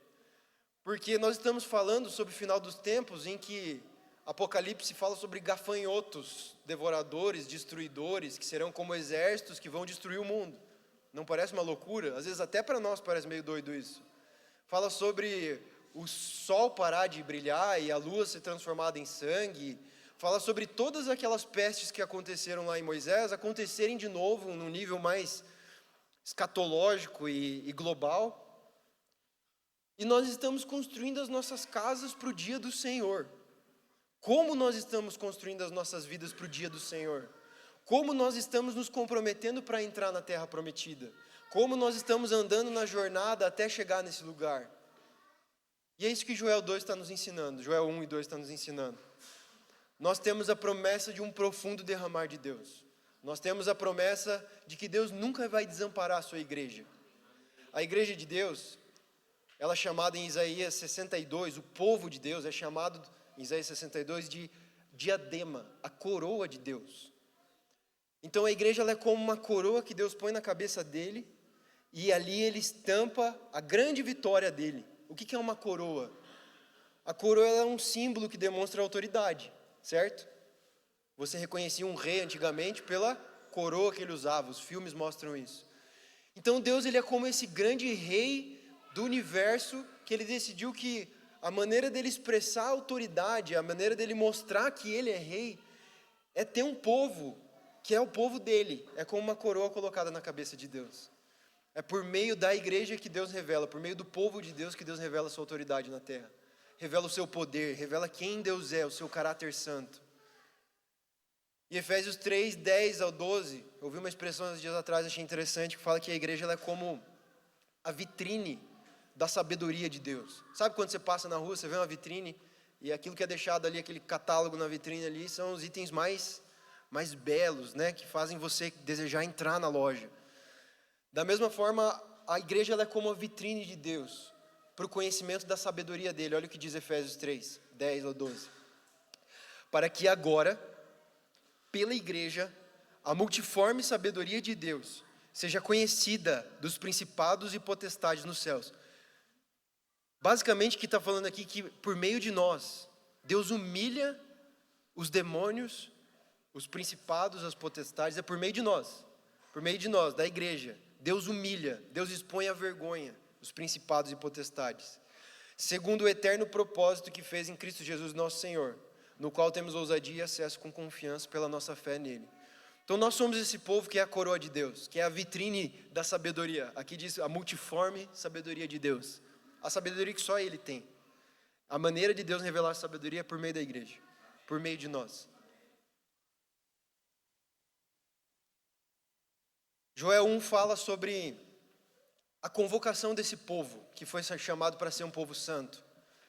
Porque nós estamos falando sobre o final dos tempos em que Apocalipse fala sobre gafanhotos, devoradores, destruidores, que serão como exércitos que vão destruir o mundo. Não parece uma loucura? Às vezes até para nós parece meio doido isso. Fala sobre o sol parar de brilhar e a lua ser transformada em sangue. Fala sobre todas aquelas pestes que aconteceram lá em Moisés, acontecerem de novo num nível mais escatológico e global. E nós estamos construindo as nossas casas para o dia do Senhor. Como nós estamos construindo as nossas vidas para o dia do Senhor? Como nós estamos nos comprometendo para entrar na terra prometida? Como nós estamos andando na jornada até chegar nesse lugar? E é isso que Joel 2 está nos ensinando, Joel 1 e 2 está nos ensinando. Nós temos a promessa de um profundo derramar de Deus. Nós temos a promessa de que Deus nunca vai desamparar a sua igreja. A igreja de Deus, ela é chamada em Isaías 62, o povo de Deus é chamado em Isaías 62 de diadema, a coroa de Deus. Então a igreja ela é como uma coroa que Deus põe na cabeça dele, e ali ele estampa a grande vitória dele. O que é uma coroa? A coroa é um símbolo que demonstra autoridade, certo? Você reconhecia um rei antigamente pela coroa que ele usava, os filmes mostram isso. Então Deus ele é como esse grande rei do universo, que ele decidiu que a maneira dele expressar a autoridade, a maneira dele mostrar que ele é rei, é ter um povo, que é o povo dele, é como uma coroa colocada na cabeça de Deus. É por meio da igreja que Deus revela, por meio do povo de Deus que Deus revela a sua autoridade na terra. Revela o seu poder, revela quem Deus é, o seu caráter santo. Em Efésios 3, 10 ao 12, eu ouvi uma expressão uns dias atrás, achei interessante, que fala que a igreja ela é como a vitrine da sabedoria de Deus. Sabe quando você passa na rua, você vê uma vitrine, e aquilo que é deixado ali, aquele catálogo na vitrine ali, são os itens mais belos, né, que fazem você desejar entrar na loja. Da mesma forma, a igreja ela é como a vitrine de Deus, para o conhecimento da sabedoria dele. Olha o que diz Efésios 3, 10 ao 12. Para que agora, pela igreja, a multiforme sabedoria de Deus seja conhecida dos principados e potestades nos céus. Basicamente, o que está falando aqui é que por meio de nós, Deus humilha os demônios, os principados, as potestades, é por meio de nós, da igreja. Deus humilha, Deus expõe à vergonha os principados e potestades, segundo o eterno propósito que fez em Cristo Jesus nosso Senhor, no qual temos ousadia e acesso com confiança pela nossa fé nele. Então nós somos esse povo que é a coroa de Deus, que é a vitrine da sabedoria. Aqui diz a multiforme sabedoria de Deus, a sabedoria que só ele tem. A maneira de Deus revelar a sabedoria é por meio da igreja, por meio de nós. Joel 1 fala sobre a convocação desse povo, que foi chamado para ser um povo santo,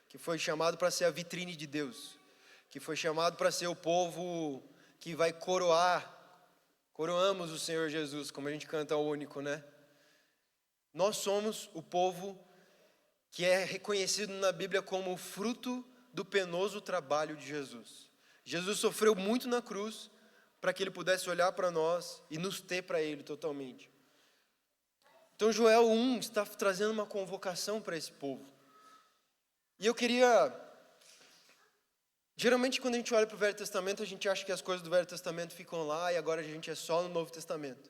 que foi chamado para ser a vitrine de Deus, que foi chamado para ser o povo que vai coroamos o Senhor Jesus, como a gente canta o único, né? Nós somos o povo que é reconhecido na Bíblia como o fruto do penoso trabalho de Jesus. Jesus sofreu muito na cruz, para que ele pudesse olhar para nós e nos ter para ele totalmente. Então Joel 1 está trazendo uma convocação para esse povo. E eu queria... Geralmente quando a gente olha para o Velho Testamento, a gente acha que as coisas do Velho Testamento ficam lá e agora a gente é só no Novo Testamento.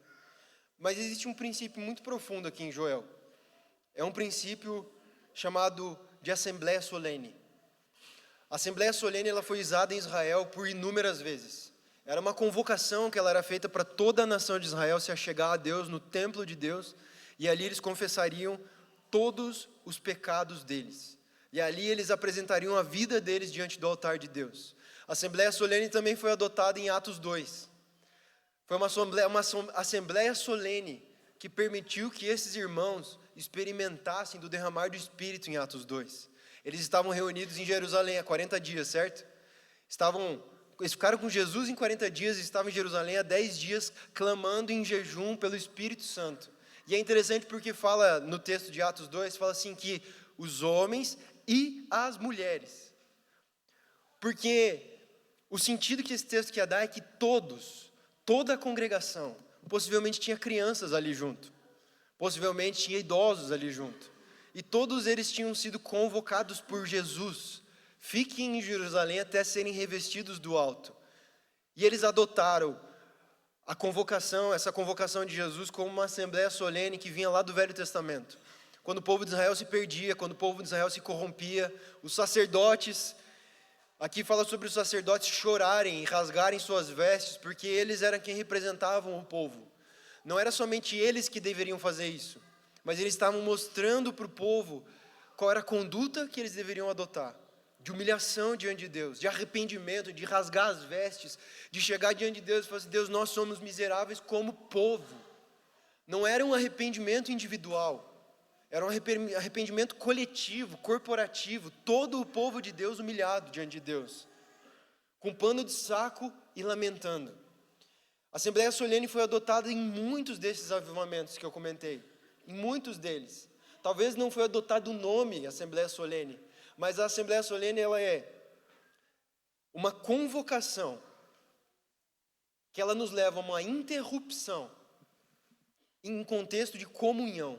Mas existe um princípio muito profundo aqui em Joel. É um princípio chamado de Assembleia Solene. A Assembleia Solene ela foi usada em Israel por inúmeras vezes. Era uma convocação que ela era feita para toda a nação de Israel se achegar a Deus no templo de Deus, e ali eles confessariam todos os pecados deles. E ali eles apresentariam a vida deles diante do altar de Deus. A Assembleia Solene também foi adotada em Atos 2. Foi uma assembleia solene que permitiu que esses irmãos experimentassem do derramar do Espírito em Atos 2. Eles estavam reunidos em Jerusalém há 40 dias, certo? Eles ficaram com Jesus em 40 dias e estavam em Jerusalém há 10 dias, clamando em jejum pelo Espírito Santo. E é interessante porque fala no texto de Atos 2, fala assim que os homens e as mulheres. Porque o sentido que esse texto quer dar é que toda a congregação, possivelmente tinha crianças ali junto, possivelmente tinha idosos ali junto. E todos eles tinham sido convocados por Jesus. Fiquem em Jerusalém até serem revestidos do alto. E eles adotaram essa convocação de Jesus como uma assembleia solene que vinha lá do Velho Testamento. Quando o povo de Israel se perdia, quando o povo de Israel se corrompia, os sacerdotes, aqui fala sobre os sacerdotes chorarem e rasgarem suas vestes, porque eles eram quem representavam o povo. Não era somente eles que deveriam fazer isso, mas eles estavam mostrando para o povo qual era a conduta que eles deveriam adotar. De humilhação diante de Deus, de arrependimento, de rasgar as vestes, de chegar diante de Deus e falar assim, Deus, nós somos miseráveis como povo. Não era um arrependimento individual, era um arrependimento coletivo, corporativo, todo o povo de Deus humilhado diante de Deus, com pano de saco e lamentando. Assembleia solene foi adotada em muitos desses avivamentos que eu comentei, em muitos deles. Talvez não foi adotado o nome Assembleia solene, mas a Assembleia solene ela é uma convocação que ela nos leva a uma interrupção em um contexto de comunhão.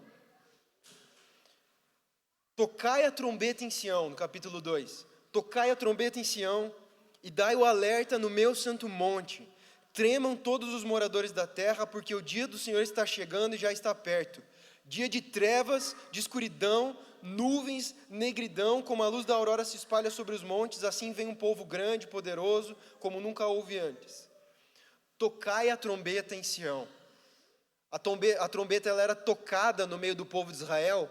Tocai a trombeta em Sião, no capítulo 2. Tocai a trombeta em Sião e dai o alerta no meu santo monte. Tremam todos os moradores da terra, porque o dia do Senhor está chegando e já está perto. Dia de trevas, de escuridão, nuvens, negridão, como a luz da aurora se espalha sobre os montes, assim vem um povo grande, poderoso, como nunca houve antes. Tocai a trombeta em Sião. A trombeta ela era tocada no meio do povo de Israel,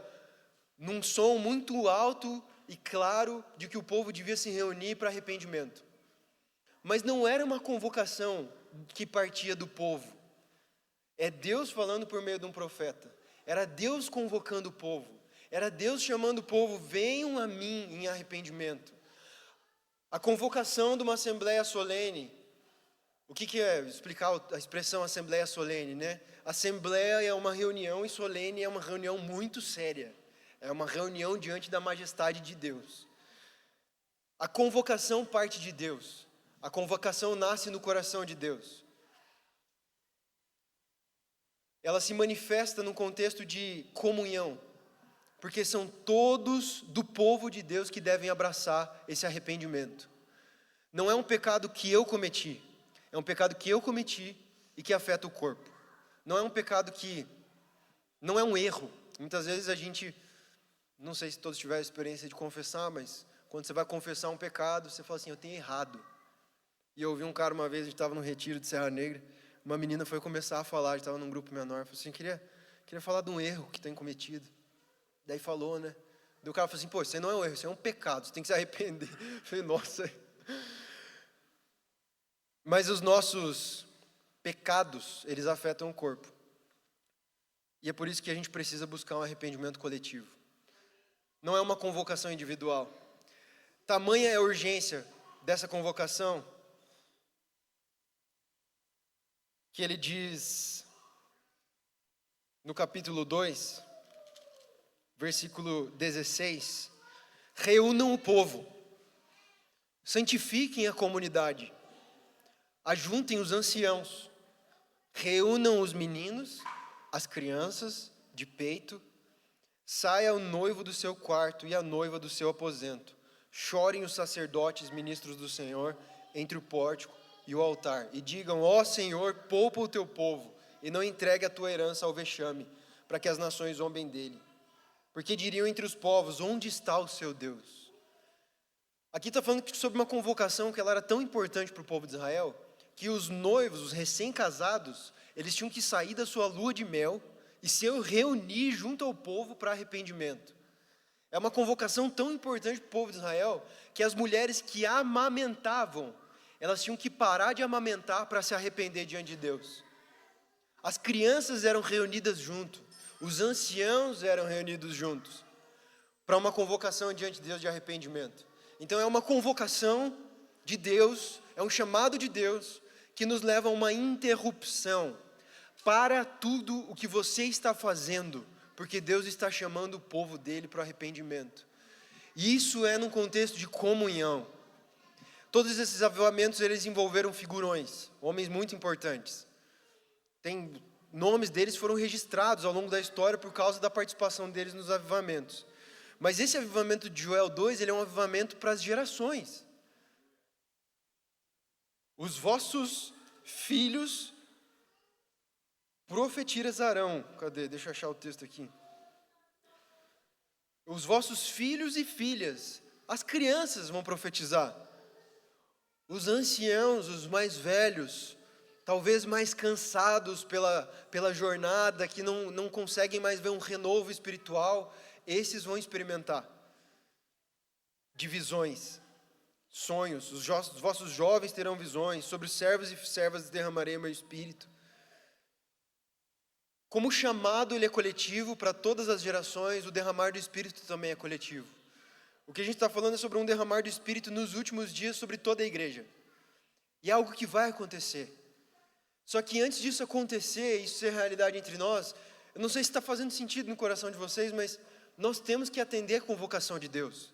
num som muito alto e claro de que o povo devia se reunir para arrependimento. Mas não era uma convocação que partia do povo. É Deus falando por meio de um profeta. Era Deus convocando o povo. Era Deus chamando o povo, venham a mim em arrependimento. A convocação de uma assembleia solene. O que é explicar a expressão assembleia solene, né? Assembleia é uma reunião e solene é uma reunião muito séria. É uma reunião diante da majestade de Deus. A convocação parte de Deus. A convocação nasce no coração de Deus. Ela se manifesta num contexto de comunhão, porque são todos do povo de Deus que devem abraçar esse arrependimento. Não é um pecado que eu cometi, é um pecado que eu cometi e que afeta o corpo. Não é um pecado que, não é um erro. Muitas vezes a gente, não sei se todos tiveram a experiência de confessar, mas quando você vai confessar um pecado, você fala assim, eu tenho errado. E eu ouvi um cara uma vez, a gente estava no retiro de Serra Negra, uma menina foi começar a falar, a gente estava num grupo menor, falou assim, queria falar de um erro que tem cometido. Daí falou, né? Daí o cara falou assim, pô, isso aí não é um erro, isso é um pecado, você tem que se arrepender. Eu falei, nossa. Mas os nossos pecados, eles afetam o corpo. E é por isso que a gente precisa buscar um arrependimento coletivo. Não é uma convocação individual. Tamanha é a urgência dessa convocação, que ele diz no capítulo 2, versículo 16, reúnam o povo, santifiquem a comunidade, ajuntem os anciãos, reúnam os meninos, as crianças de peito, saia o noivo do seu quarto e a noiva do seu aposento, chorem os sacerdotes, ministros do Senhor, entre o pórtico e o altar, e digam, ó Senhor, poupa o teu povo, e não entregue a tua herança ao vexame, para que as nações zombem dele. Porque diriam entre os povos, onde está o seu Deus? Aqui está falando sobre uma convocação que ela era tão importante para o povo de Israel, que os noivos, os recém-casados, eles tinham que sair da sua lua de mel e se reunir junto ao povo para arrependimento. É uma convocação tão importante para o povo de Israel, que as mulheres que amamentavam, elas tinham que parar de amamentar para se arrepender diante de Deus. As crianças eram reunidas junto, os anciãos eram reunidos juntos, para uma convocação diante de Deus de arrependimento. Então é uma convocação de Deus, é um chamado de Deus, que nos leva a uma interrupção. Para tudo o que você está fazendo, porque Deus está chamando o povo dele para o arrependimento. E isso é num contexto de comunhão. Todos esses avivamentos, eles envolveram figurões, homens muito importantes. Nomes deles foram registrados ao longo da história por causa da participação deles nos avivamentos. Mas esse avivamento de Joel 2, ele é um avivamento para as gerações. Os vossos filhos profetizarão. Cadê? Deixa eu achar o texto aqui. Os vossos filhos e filhas, as crianças vão profetizar. Os anciãos, os mais velhos, talvez mais cansados pela jornada, que não conseguem mais ver um renovo espiritual, esses vão experimentar de visões, sonhos. Os vossos jovens terão visões, sobre os servos e servas derramarei meu espírito. Como o chamado ele é coletivo para todas as gerações, o derramar do espírito também é coletivo. O que a gente está falando é sobre um derramar do espírito nos últimos dias sobre toda a igreja. E é algo que vai acontecer. Só que antes disso acontecer, isso ser realidade entre nós, eu não sei se está fazendo sentido no coração de vocês, mas nós temos que atender a convocação de Deus.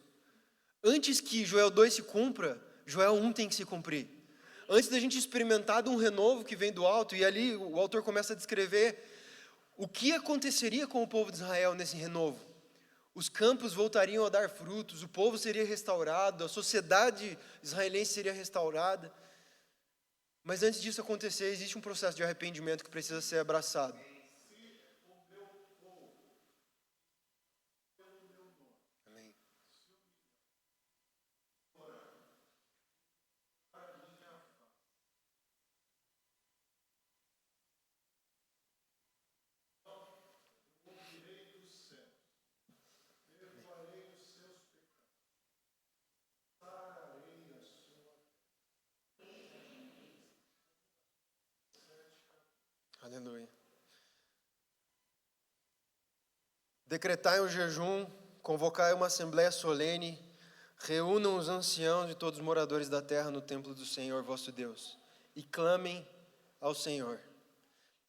Antes que Joel 2 se cumpra, Joel 1 tem que se cumprir. Antes da gente experimentar de um renovo que vem do alto, e ali o autor começa a descrever o que aconteceria com o povo de Israel nesse renovo. Os campos voltariam a dar frutos, o povo seria restaurado, a sociedade israelense seria restaurada. Mas antes disso acontecer, existe um processo de arrependimento que precisa ser abraçado. Amém. Aleluia. Decretai um jejum, convocai uma assembléia solene, reúnam os anciãos e todos os moradores da terra no templo do Senhor vosso Deus, e clamem ao Senhor.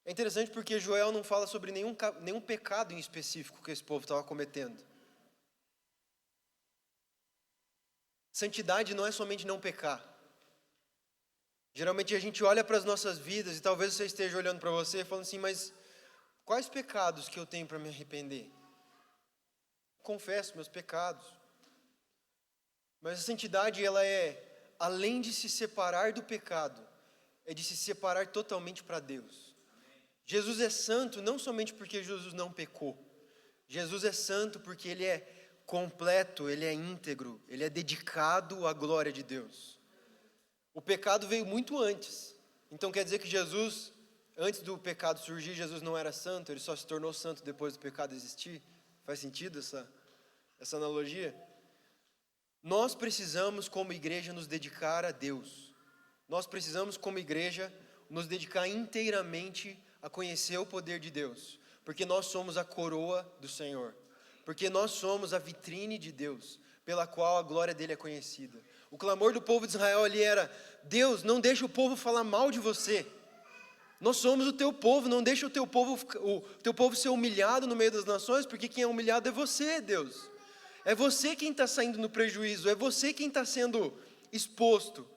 É interessante porque Joel não fala sobre nenhum pecado em específico que esse povo estava cometendo. Santidade não é somente não pecar. Geralmente a gente olha para as nossas vidas e talvez você esteja olhando para você falando assim, mas quais pecados que eu tenho para me arrepender? Confesso meus pecados. Mas a santidade, ela é, além de se separar do pecado, é de se separar totalmente para Deus. Jesus é santo não somente porque Jesus não pecou. Jesus é santo porque Ele é completo, Ele é íntegro, Ele é dedicado à glória de Deus. O pecado veio muito antes. Então quer dizer que Jesus, antes do pecado surgir, Jesus não era santo, Ele só se tornou santo depois do pecado existir? Faz sentido essa analogia? Nós precisamos, como igreja, nos dedicar a Deus. Nós precisamos, como igreja, nos dedicar inteiramente a conhecer o poder de Deus. Porque nós somos a coroa do Senhor. Porque nós somos a vitrine de Deus, pela qual a glória dele é conhecida. O clamor do povo de Israel ali era: Deus, não deixa o povo falar mal de você. Nós somos o teu povo, não deixa o teu povo ser humilhado no meio das nações, porque quem é humilhado é você, Deus. É você quem está saindo no prejuízo, é você quem está sendo exposto.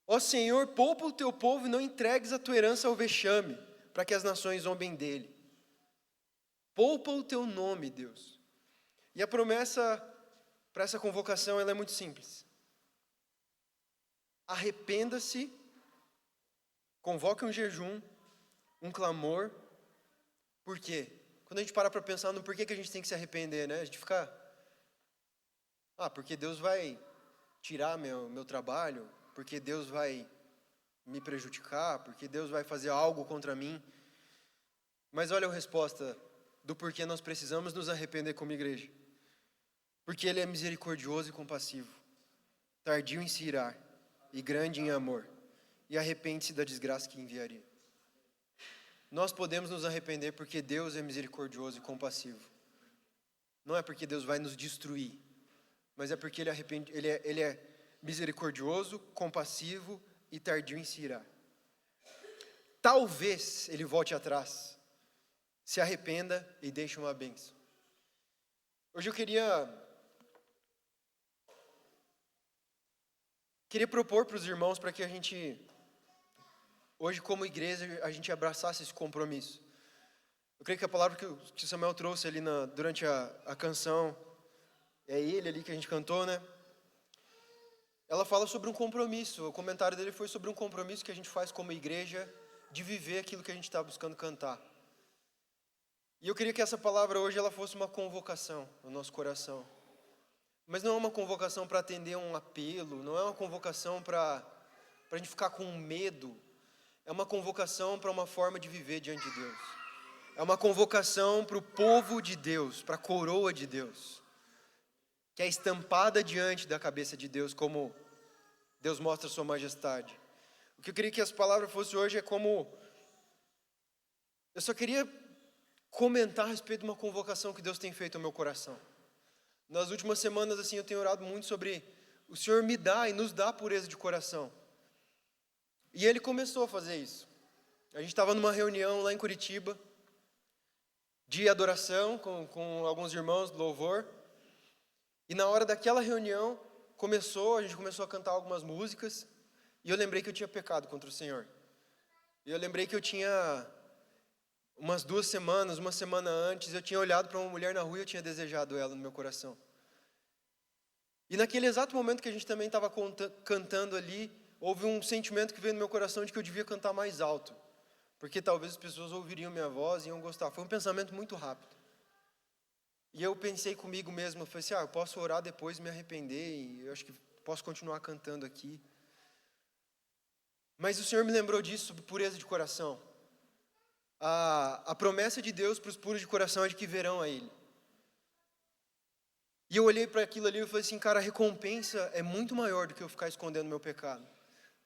Ó Senhor, poupa o teu povo e não entregues a tua herança ao vexame, para que as nações zombem dele. Poupa o teu nome, Deus. E a promessa para essa convocação, ela é muito simples. Arrependa-se, convoque um jejum, um clamor. Por quê? Quando a gente para pensar no porquê que a gente tem que se arrepender, né? A gente fica, porque Deus vai tirar meu trabalho, porque Deus vai me prejudicar, porque Deus vai fazer algo contra mim. Mas olha a resposta do porquê nós precisamos nos arrepender como igreja. Porque Ele é misericordioso e compassivo, tardio em se irar e grande em amor, e arrepende-se da desgraça que enviaria. Nós podemos nos arrepender porque Deus é misericordioso e compassivo. Não é porque Deus vai nos destruir, mas é porque Ele é misericordioso, compassivo e tardio em se irar. Talvez Ele volte atrás, se arrependa e deixe uma bênção. Hoje eu queria propor para os irmãos para que a gente, hoje como igreja, a gente abraçasse esse compromisso. Eu creio que a palavra que o Samuel trouxe ali durante a canção, é ele ali que a gente cantou, né? Ela fala sobre um compromisso. O comentário dele foi sobre um compromisso que a gente faz como igreja de viver aquilo que a gente está buscando cantar. E eu queria que essa palavra hoje ela fosse uma convocação no nosso coração. Mas não é uma convocação para atender um apelo, não é uma convocação para a gente ficar com medo. É uma convocação para uma forma de viver diante de Deus. É uma convocação para o povo de Deus, para a coroa de Deus, que é estampada diante da cabeça de Deus, como Deus mostra a sua majestade. O que eu queria que essa palavra fosse hoje é como... Eu só queria comentar a respeito de uma convocação que Deus tem feito ao meu coração. Nas últimas semanas, assim, eu tenho orado muito sobre o Senhor me dá e nos dá pureza de coração. E ele começou a fazer isso. A gente estava numa reunião lá em Curitiba, de adoração com alguns irmãos do louvor. E na hora daquela reunião, a gente começou a cantar algumas músicas. E eu lembrei que eu tinha pecado contra o Senhor. E eu lembrei que eu tinha, umas 2 semanas, uma semana antes, eu tinha olhado para uma mulher na rua e eu tinha desejado ela no meu coração. E naquele exato momento que a gente também estava cantando ali, houve um sentimento que veio no meu coração de que eu devia cantar mais alto. Porque talvez as pessoas ouviriam minha voz e iam gostar. Foi um pensamento muito rápido. E eu pensei comigo mesmo, eu falei assim, eu posso orar depois, me arrepender, e eu acho que posso continuar cantando aqui. Mas o Senhor me lembrou disso, sobre pureza de coração. A promessa de Deus para os puros de coração é de que verão a Ele. E eu olhei para aquilo ali e falei assim, cara, a recompensa é muito maior do que eu ficar escondendo meu pecado.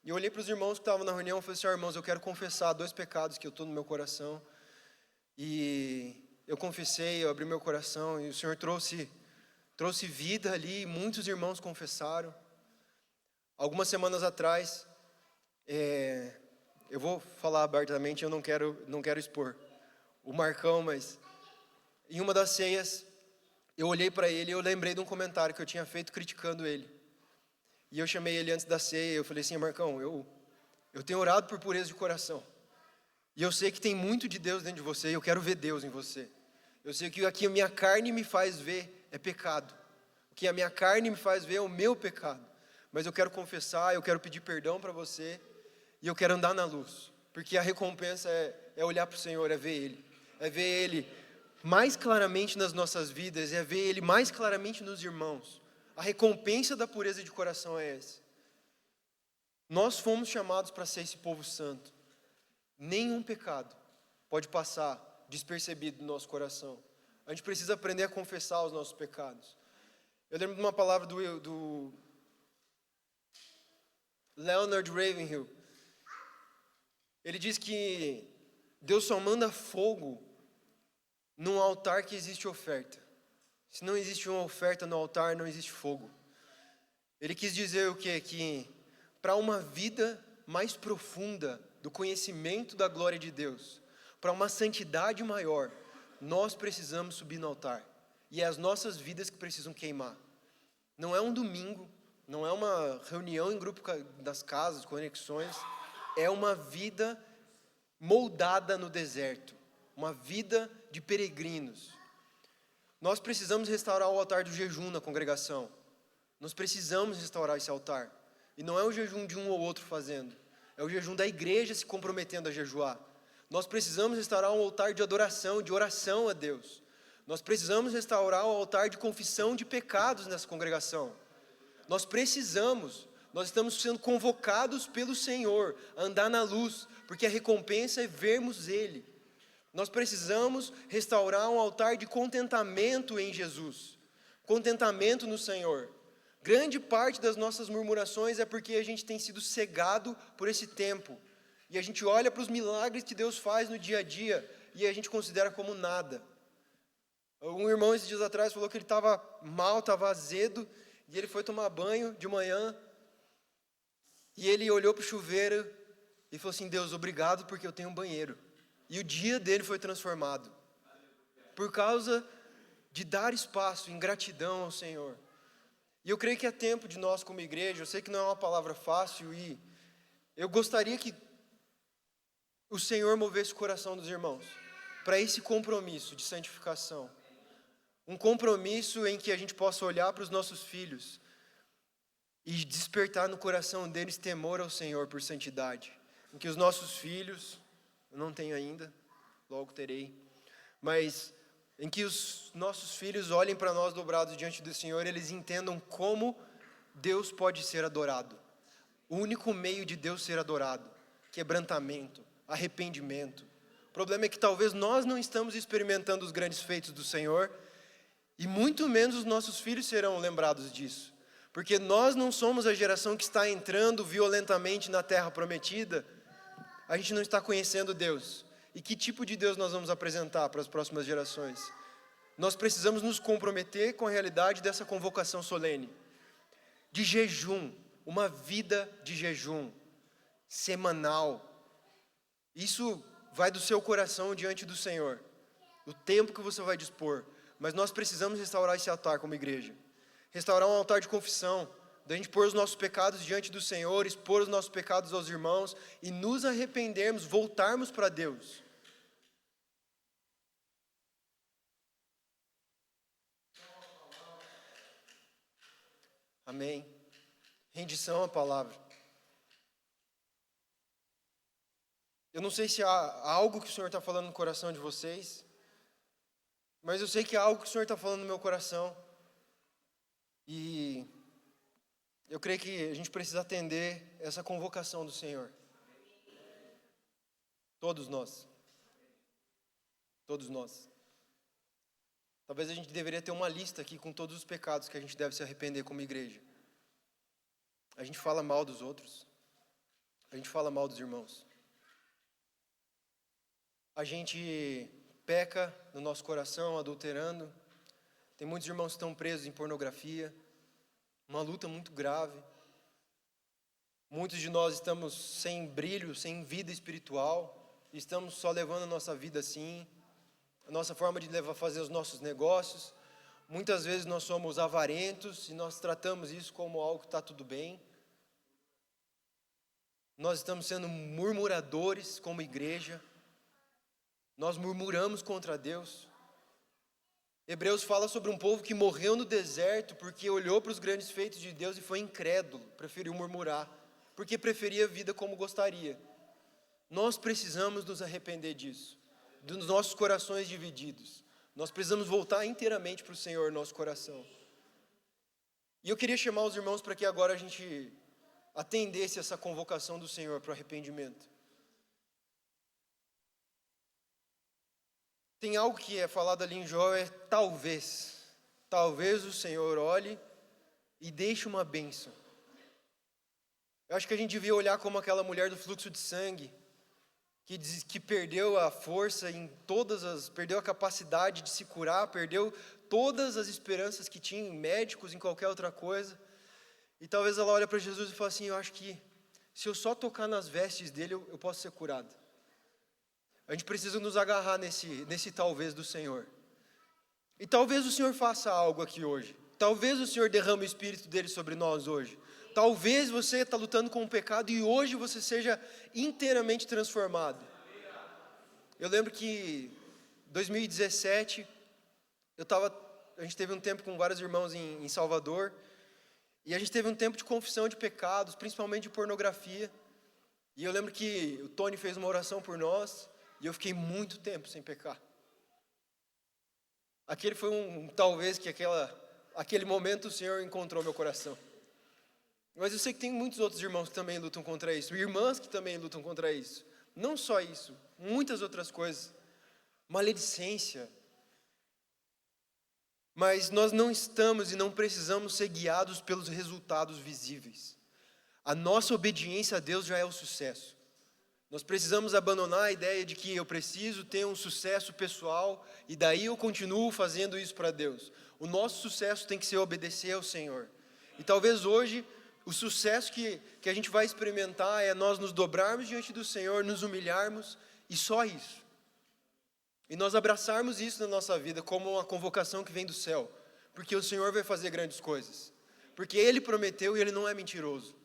E eu olhei para os irmãos que estavam na reunião e falei assim, irmãos, eu quero confessar 2 pecados que eu estou no meu coração. E eu confessei, eu abri meu coração e o Senhor trouxe vida ali, muitos irmãos confessaram. Algumas semanas atrás, eu vou falar abertamente, eu não quero expor o Marcão, mas em uma das ceias, eu olhei para ele e eu lembrei de um comentário que eu tinha feito criticando ele. E eu chamei ele antes da ceia, eu falei assim, Marcão, eu tenho orado por pureza de coração. E eu sei que tem muito de Deus dentro de você, e eu quero ver Deus em você. Eu sei que o que a minha carne me faz ver é pecado. O que a minha carne me faz ver é o meu pecado. Mas eu quero confessar, eu quero pedir perdão para você, e eu quero andar na luz. Porque a recompensa é olhar para o Senhor, é ver Ele. É ver Ele mais claramente nas nossas vidas, é ver Ele mais claramente nos irmãos. A recompensa da pureza de coração é essa. Nós fomos chamados para ser esse povo santo. Nenhum pecado pode passar despercebido do nosso coração. A gente precisa aprender a confessar os nossos pecados. Eu lembro de uma palavra do Leonard Ravenhill. Ele diz que Deus só manda fogo num altar que existe oferta. Se não existe uma oferta no altar, não existe fogo. Ele quis dizer o quê? Que para uma vida mais profunda do conhecimento da glória de Deus, para uma santidade maior, nós precisamos subir no altar. E é as nossas vidas que precisam queimar. Não é um domingo, não é uma reunião em grupo das casas, conexões. É uma vida moldada no deserto. Uma vida de peregrinos. Nós precisamos restaurar o altar do jejum na congregação. Nós precisamos restaurar esse altar. E não é o jejum de um ou outro fazendo. É o jejum da igreja se comprometendo a jejuar. Nós precisamos restaurar um altar de adoração, de oração a Deus. Nós precisamos restaurar o altar de confissão de pecados nessa congregação. Nós estamos sendo convocados pelo Senhor a andar na luz, porque a recompensa é vermos Ele. Nós precisamos restaurar um altar de contentamento em Jesus, contentamento no Senhor. Grande parte das nossas murmurações é porque a gente tem sido cegado por esse tempo. E a gente olha para os milagres que Deus faz no dia a dia e a gente considera como nada. Um irmão esses dias atrás falou que ele estava mal, estava azedo, e ele foi tomar banho de manhã, e ele olhou para o chuveiro e falou assim, Deus, obrigado porque eu tenho um banheiro. E o dia dele foi transformado, por causa de dar espaço em gratidão ao Senhor. E eu creio que é tempo de nós como igreja, eu sei que não é uma palavra fácil, e eu gostaria que o Senhor movesse o coração dos irmãos, para esse compromisso de santificação. Um compromisso em que a gente possa olhar para os nossos filhos e despertar no coração deles temor ao Senhor por santidade. Em que os nossos filhos, eu não tenho ainda, logo terei, mas em que os nossos filhos olhem para nós dobrados diante do Senhor, eles entendam como Deus pode ser adorado. O único meio de Deus ser adorado, quebrantamento, arrependimento. O problema é que talvez nós não estamos experimentando os grandes feitos do Senhor, e muito menos os nossos filhos serão lembrados disso. Porque nós não somos a geração que está entrando violentamente na terra prometida. A gente não está conhecendo Deus. E que tipo de Deus nós vamos apresentar para as próximas gerações? Nós precisamos nos comprometer com a realidade dessa convocação solene. De jejum, uma vida de jejum. semanal. Isso vai do seu coração diante do Senhor, o tempo que você vai dispor. Mas nós precisamos restaurar esse altar como igreja. Restaurar um altar de confissão, da gente pôr os nossos pecados diante do Senhor, expor os nossos pecados aos irmãos e nos arrependermos, voltarmos para Deus. Amém. Rendição à palavra. Eu não sei se há algo que o Senhor está falando no coração de vocês, mas eu sei que há algo que o Senhor está falando no meu coração. E eu creio que a gente precisa atender essa convocação do Senhor. Todos nós. Todos nós. Talvez a gente deveria ter uma lista aqui com todos os pecados que a gente deve se arrepender como igreja. A gente fala mal dos outros. A gente fala mal dos irmãos. A gente peca no nosso coração, adulterando. Tem muitos irmãos que estão presos em pornografia. Uma luta muito grave. Muitos de nós estamos sem brilho, sem vida espiritual. Estamos só levando a nossa vida assim. A nossa forma de fazer os nossos negócios. Muitas vezes nós somos avarentos e nós tratamos isso como algo que está tudo bem. Nós estamos sendo murmuradores como igreja. Nós murmuramos contra Deus. Hebreus fala sobre um povo que morreu no deserto porque olhou para os grandes feitos de Deus e foi incrédulo, preferiu murmurar, porque preferia a vida como gostaria. Nós precisamos nos arrepender disso, dos nossos corações divididos. Nós precisamos voltar inteiramente para o Senhor, nosso coração. E eu queria chamar os irmãos para que agora a gente atendesse essa convocação do Senhor para o arrependimento. Tem algo que é falado ali em Jó, é talvez. Talvez o Senhor olhe e deixe uma bênção. Eu acho que a gente devia olhar como aquela mulher do fluxo de sangue, que perdeu a força perdeu a capacidade de se curar, perdeu todas as esperanças que tinha em médicos, em qualquer outra coisa. E talvez ela olhe para Jesus e fale assim, eu acho que se eu só tocar nas vestes dele, eu posso ser curado. A gente precisa nos agarrar nesse talvez do Senhor. E talvez o Senhor faça algo aqui hoje. Talvez o Senhor derrame o Espírito dele sobre nós hoje. Talvez você está lutando com o pecado e hoje você seja inteiramente transformado. Eu lembro que em 2017, a gente teve um tempo com vários irmãos em Salvador. E a gente teve um tempo de confissão de pecados, principalmente de pornografia. E eu lembro que o Tony fez uma oração por nós. E eu fiquei muito tempo sem pecar. Aquele foi talvez que aquele momento o Senhor encontrou meu coração. Mas eu sei que tem muitos outros irmãos que também lutam contra isso. Irmãs que também lutam contra isso. Não só isso, muitas outras coisas. Maledicência. Mas nós não estamos e não precisamos ser guiados pelos resultados visíveis. A nossa obediência a Deus já é o sucesso. Nós precisamos abandonar a ideia de que eu preciso ter um sucesso pessoal e daí eu continuo fazendo isso para Deus. O nosso sucesso tem que ser obedecer ao Senhor. E talvez hoje o sucesso que a gente vai experimentar é nós nos dobrarmos diante do Senhor, nos humilharmos e só isso. E nós abraçarmos isso na nossa vida como uma convocação que vem do céu. Porque o Senhor vai fazer grandes coisas. Porque Ele prometeu e Ele não é mentiroso.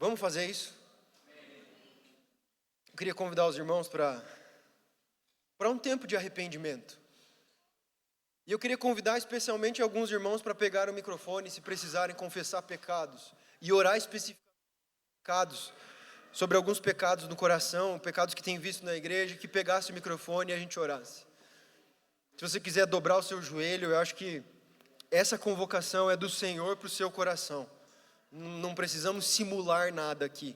Vamos fazer isso? Eu queria convidar os irmãos para um tempo de arrependimento. E eu queria convidar especialmente alguns irmãos para pegar o microfone, se precisarem confessar pecados. E orar especificamente sobre alguns pecados no coração, pecados que tem visto na igreja, que pegasse o microfone e a gente orasse. Se você quiser dobrar o seu joelho, eu acho que essa convocação é do Senhor para o seu coração. Não precisamos simular nada aqui.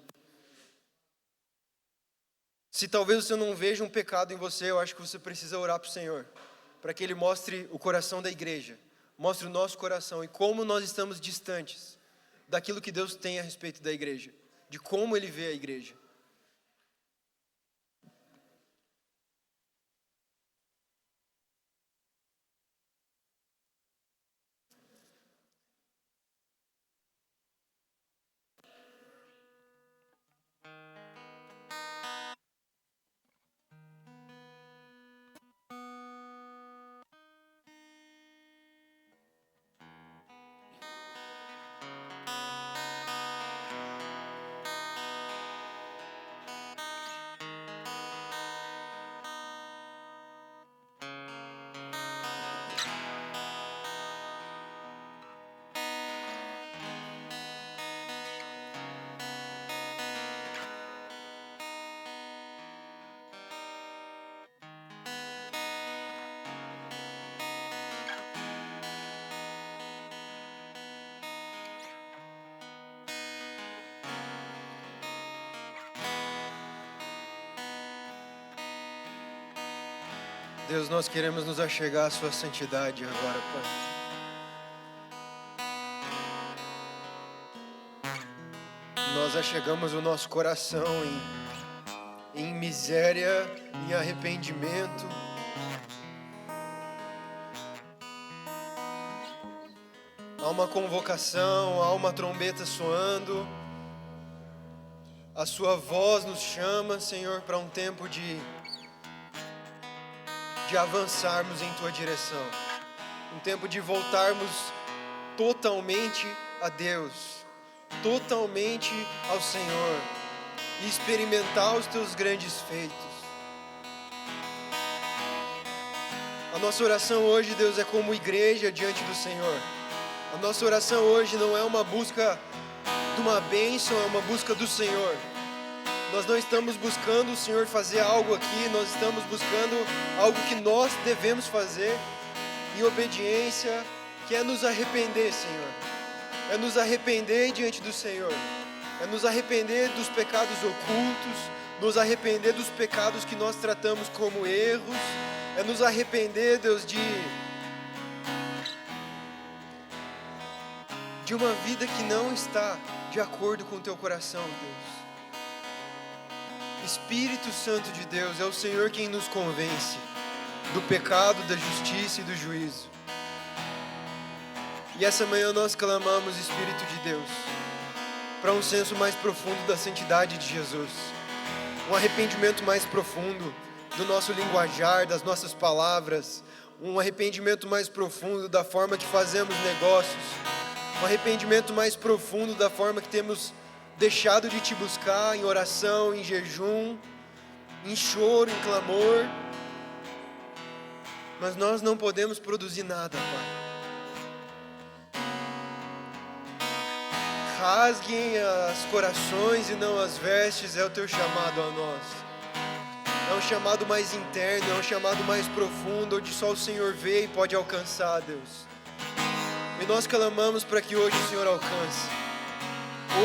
Se talvez você não veja um pecado em você, eu acho que você precisa orar para o Senhor, para que Ele mostre o coração da igreja, mostre o nosso coração e como nós estamos distantes daquilo que Deus tem a respeito da igreja, de como Ele vê a igreja. Deus, nós queremos nos achegar à sua santidade agora, Pai. Nós achegamos o nosso coração em miséria, em arrependimento. Há uma convocação, há uma trombeta soando. A sua voz nos chama, Senhor, para um tempo de avançarmos em tua direção. Um tempo de voltarmos totalmente a Deus, totalmente ao Senhor e experimentar os teus grandes feitos. A nossa oração hoje, Deus, é como igreja diante do Senhor. A nossa oração hoje não é uma busca de uma bênção, é uma busca do Senhor. Nós não estamos buscando o Senhor fazer algo aqui, nós estamos buscando algo que nós devemos fazer em obediência, que é nos arrepender, Senhor. É nos arrepender diante do Senhor. É nos arrepender dos pecados ocultos, nos arrepender dos pecados que nós tratamos como erros. É nos arrepender, Deus, de uma vida que não está de acordo com o teu coração, Deus. Espírito Santo de Deus, é o Senhor quem nos convence do pecado, da justiça e do juízo. E essa manhã nós clamamos, Espírito de Deus, para um senso mais profundo da santidade de Jesus. Um arrependimento mais profundo do nosso linguajar, das nossas palavras. Um arrependimento mais profundo da forma que fazemos negócios. Um arrependimento mais profundo da forma que temos deixado de te buscar em oração, em jejum, em choro, em clamor. Mas nós não podemos produzir nada, Pai. Rasguem os corações e não as vestes, é o teu chamado a nós. É um chamado mais interno, é um chamado mais profundo, onde só o Senhor vê e pode alcançar, Deus. E nós clamamos para que hoje o Senhor alcance.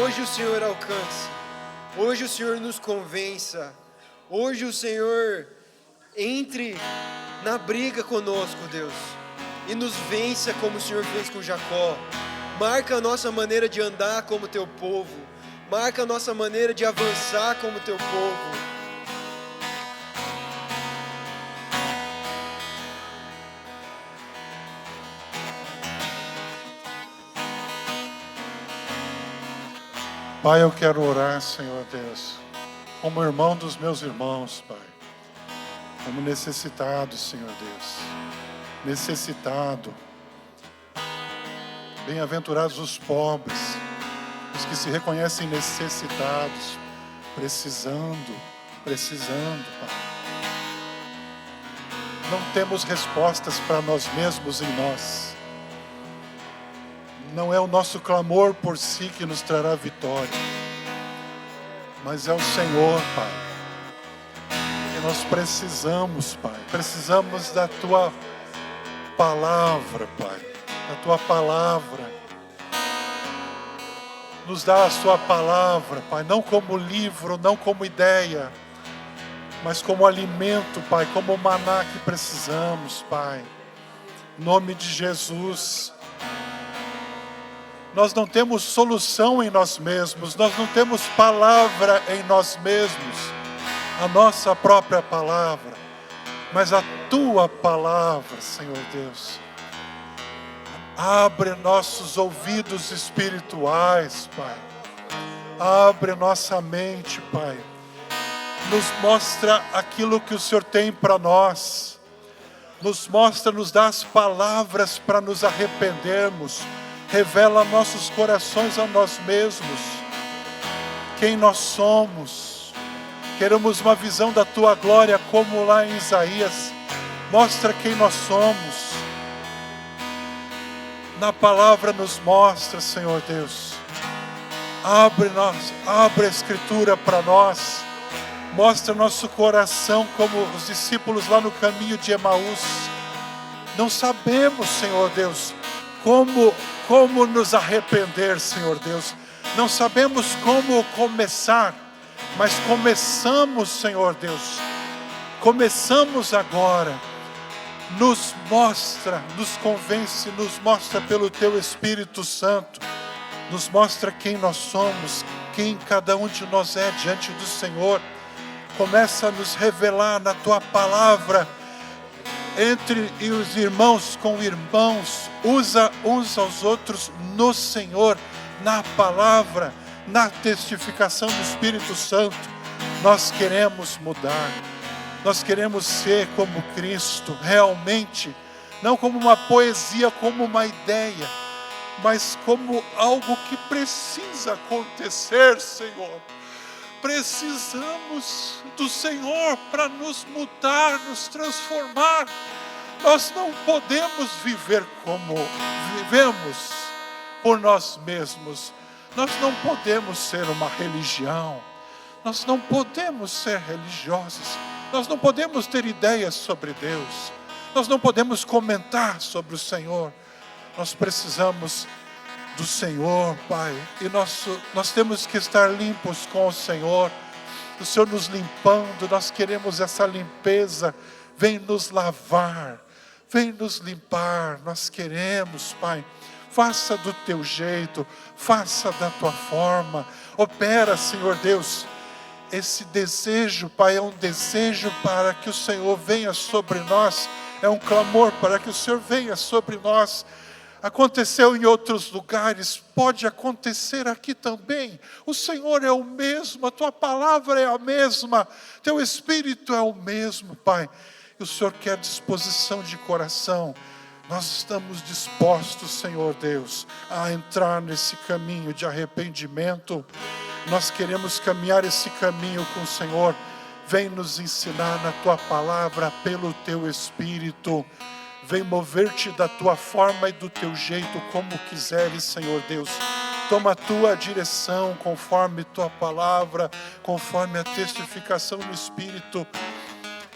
Hoje o Senhor alcance. Hoje o Senhor nos convença. Hoje o Senhor entre na briga conosco, Deus. E nos vença como o Senhor fez com Jacó. Marca a nossa maneira de andar como teu povo. Marca a nossa maneira de avançar como teu povo. Pai, eu quero orar, Senhor Deus, como irmão dos meus irmãos, Pai. Como necessitado, Senhor Deus. Necessitado. Bem-aventurados os pobres, os que se reconhecem necessitados, precisando, Pai. Não temos respostas para nós mesmos em nós. Não é o nosso clamor por si que nos trará vitória, mas é o Senhor, Pai. E nós precisamos, Pai. Precisamos da Tua palavra, Pai. Da Tua palavra. Nos dá a Sua palavra, Pai. Não como livro, não como ideia, mas como alimento, Pai. Como o maná que precisamos, Pai. Em nome de Jesus. Nós não temos solução em nós mesmos, nós não temos palavra em nós mesmos, a nossa própria palavra, mas a Tua palavra, Senhor Deus. Abre nossos ouvidos espirituais, Pai. Abre nossa mente, Pai. Nos mostra aquilo que o Senhor tem para nós. Nos mostra, nos dá as palavras para nos arrependermos. Revela nossos corações a nós mesmos, quem nós somos. Queremos uma visão da Tua glória, como lá em Isaías. Mostra quem nós somos. Na palavra nos mostra, Senhor Deus. Abre a Escritura para nós. Mostra nosso coração como os discípulos lá no caminho de Emaús. Não sabemos, Senhor Deus, como nos arrepender, Senhor Deus. Não sabemos como começar, mas começamos, Senhor Deus. Começamos agora. nos mostra, nos convence, nos mostra pelo Teu Espírito Santo, nos mostra quem nós somos, quem cada um de nós é diante do Senhor. Começa a nos revelar na Tua Palavra, entre os irmãos com irmãos, usa uns aos outros no Senhor, na Palavra, na testificação do Espírito Santo. Nós queremos mudar, nós queremos ser como Cristo, realmente, não como uma poesia, como uma ideia, mas como algo que precisa acontecer, Senhor. Precisamos do Senhor para nos mudar, nos transformar. Nós não podemos viver como vivemos por nós mesmos. Nós não podemos ser uma religião. Nós não podemos ser religiosos. Nós não podemos ter ideias sobre Deus. Nós não podemos comentar sobre o Senhor. Nós precisamos do Senhor, Pai, e nós temos que estar limpos com o Senhor, o Senhor nos limpando. Nós queremos essa limpeza. Vem nos lavar, vem nos limpar. Nós queremos, Pai, faça do Teu jeito, faça da Tua forma, opera, Senhor Deus. Esse desejo, Pai, é um desejo para que o Senhor venha sobre nós, é um clamor para que o Senhor venha sobre nós. Aconteceu em outros lugares, pode acontecer aqui também. O Senhor é o mesmo, a Tua Palavra é a mesma, Teu Espírito é o mesmo, Pai. E o Senhor quer disposição de coração. Nós estamos dispostos, Senhor Deus, a entrar nesse caminho de arrependimento. Nós queremos caminhar esse caminho com o Senhor. Vem nos ensinar na Tua Palavra pelo Teu Espírito. Vem mover-te da Tua forma e do Teu jeito, como quiseres, Senhor Deus. Toma a Tua direção, conforme Tua Palavra, conforme a testificação do Espírito.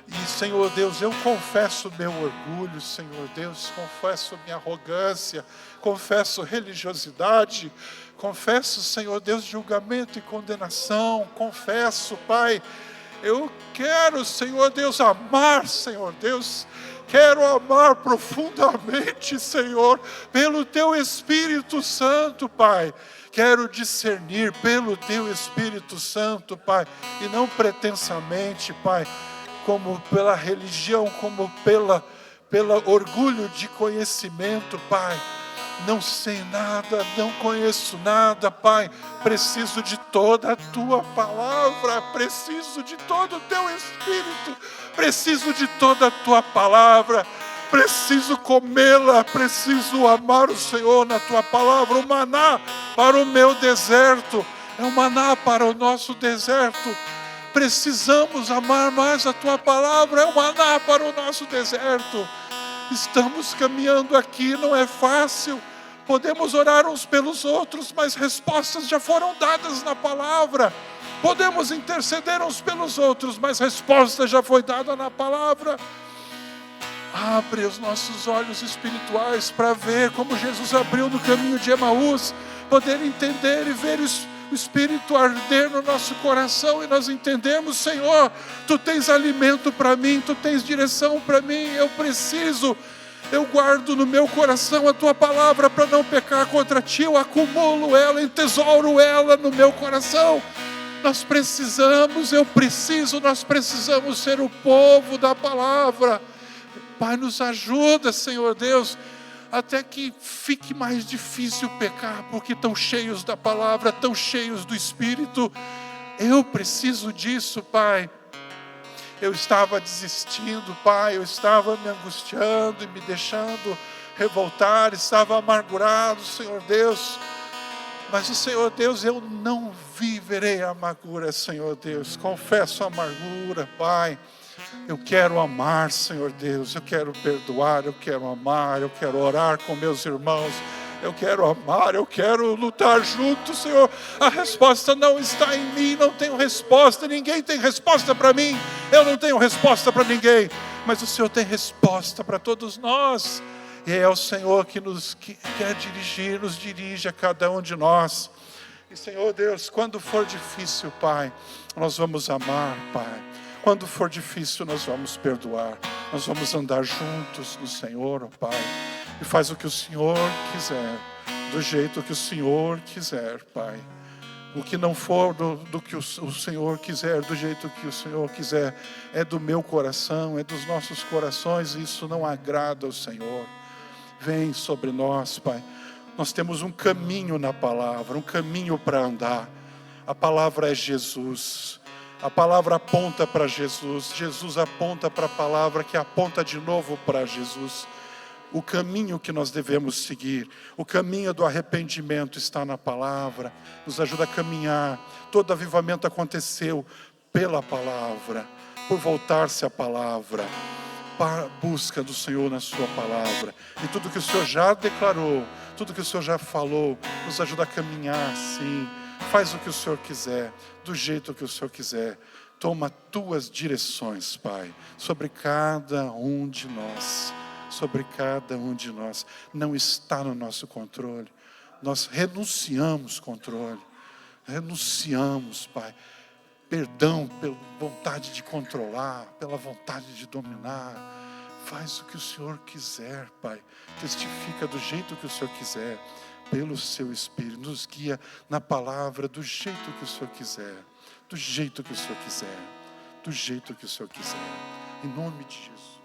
E, Senhor Deus, eu confesso meu orgulho, Senhor Deus, confesso minha arrogância, confesso religiosidade, confesso, Senhor Deus, julgamento e condenação, confesso, Pai, eu quero, Senhor Deus, amar, Senhor Deus, quero amar profundamente, Senhor, pelo Teu Espírito Santo, Pai. Quero discernir pelo Teu Espírito Santo, Pai, e não pretensamente, Pai, como pela religião, como pelo orgulho de conhecimento, Pai. Não sei nada, não conheço nada, Pai. Preciso de toda a Tua Palavra, preciso de todo o Teu Espírito, preciso de toda a Tua Palavra, preciso comê-la, preciso amar o Senhor na Tua Palavra. O maná para o meu deserto, é o maná para o nosso deserto. Precisamos amar mais a Tua Palavra, é o maná para o nosso deserto. Estamos caminhando aqui, não é fácil. Podemos orar uns pelos outros, mas respostas já foram dadas na Palavra. Podemos interceder uns pelos outros, mas resposta já foi dada na Palavra. Abre os nossos olhos espirituais para ver como Jesus abriu no caminho de Emaús, poder entender e ver o Espírito arder no nosso coração e nós entendemos, Senhor, Tu tens alimento para mim, Tu tens direção para mim, eu guardo no meu coração a Tua Palavra para não pecar contra Ti, eu acumulo ela, entesouro ela no meu coração. Nós precisamos ser o povo da Palavra. Pai, nos ajuda, Senhor Deus, até que fique mais difícil pecar, porque tão cheios da Palavra, tão cheios do Espírito. Eu preciso disso, Pai. Eu estava desistindo, Pai, eu estava me angustiando e me deixando revoltar, estava amargurado, Senhor Deus. Mas o Senhor Deus, eu não viverei a amargura, Senhor Deus. Confesso a amargura, Pai. Eu quero amar, Senhor Deus, eu quero perdoar, eu quero amar, eu quero orar com meus irmãos, eu quero amar, eu quero lutar junto, Senhor. A resposta não está em mim, não tenho resposta, ninguém tem resposta para mim, eu não tenho resposta para ninguém, mas o Senhor tem resposta para todos nós, e é o Senhor que quer dirigir, nos dirige a cada um de nós. E Senhor Deus, quando for difícil, Pai, nós vamos amar, Pai. Quando for difícil, nós vamos perdoar. Nós vamos andar juntos no Senhor, ó Pai. E faz o que o Senhor quiser, do jeito que o Senhor quiser, Pai. O que não for do que o Senhor quiser, do jeito que o Senhor quiser, é do meu coração, é dos nossos corações, e isso não agrada ao Senhor. Vem sobre nós, Pai. Nós temos um caminho na palavra, um caminho para andar. A palavra é Jesus. A palavra aponta para Jesus. Jesus aponta para a palavra que aponta de novo para Jesus. O caminho que nós devemos seguir, o caminho do arrependimento está na palavra, nos ajuda a caminhar. Todo avivamento aconteceu pela palavra, por voltar-se à palavra, para a busca do Senhor na sua palavra. E tudo que o Senhor já declarou, tudo que o Senhor já falou, nos ajuda a caminhar, sim. Faz o que o Senhor quiser, do jeito que o Senhor quiser. Toma tuas direções, Pai, sobre cada um de nós. Sobre cada um de nós. Não está no nosso controle. Nós renunciamos controle. Renunciamos, Pai. Perdão pela vontade de controlar, pela vontade de dominar. Faz o que o Senhor quiser, Pai. Testifica do jeito que o Senhor quiser. Pelo seu Espírito. Nos guia na palavra do jeito que o Senhor quiser. Do jeito que o Senhor quiser. Do jeito que o Senhor quiser. Em nome de Jesus.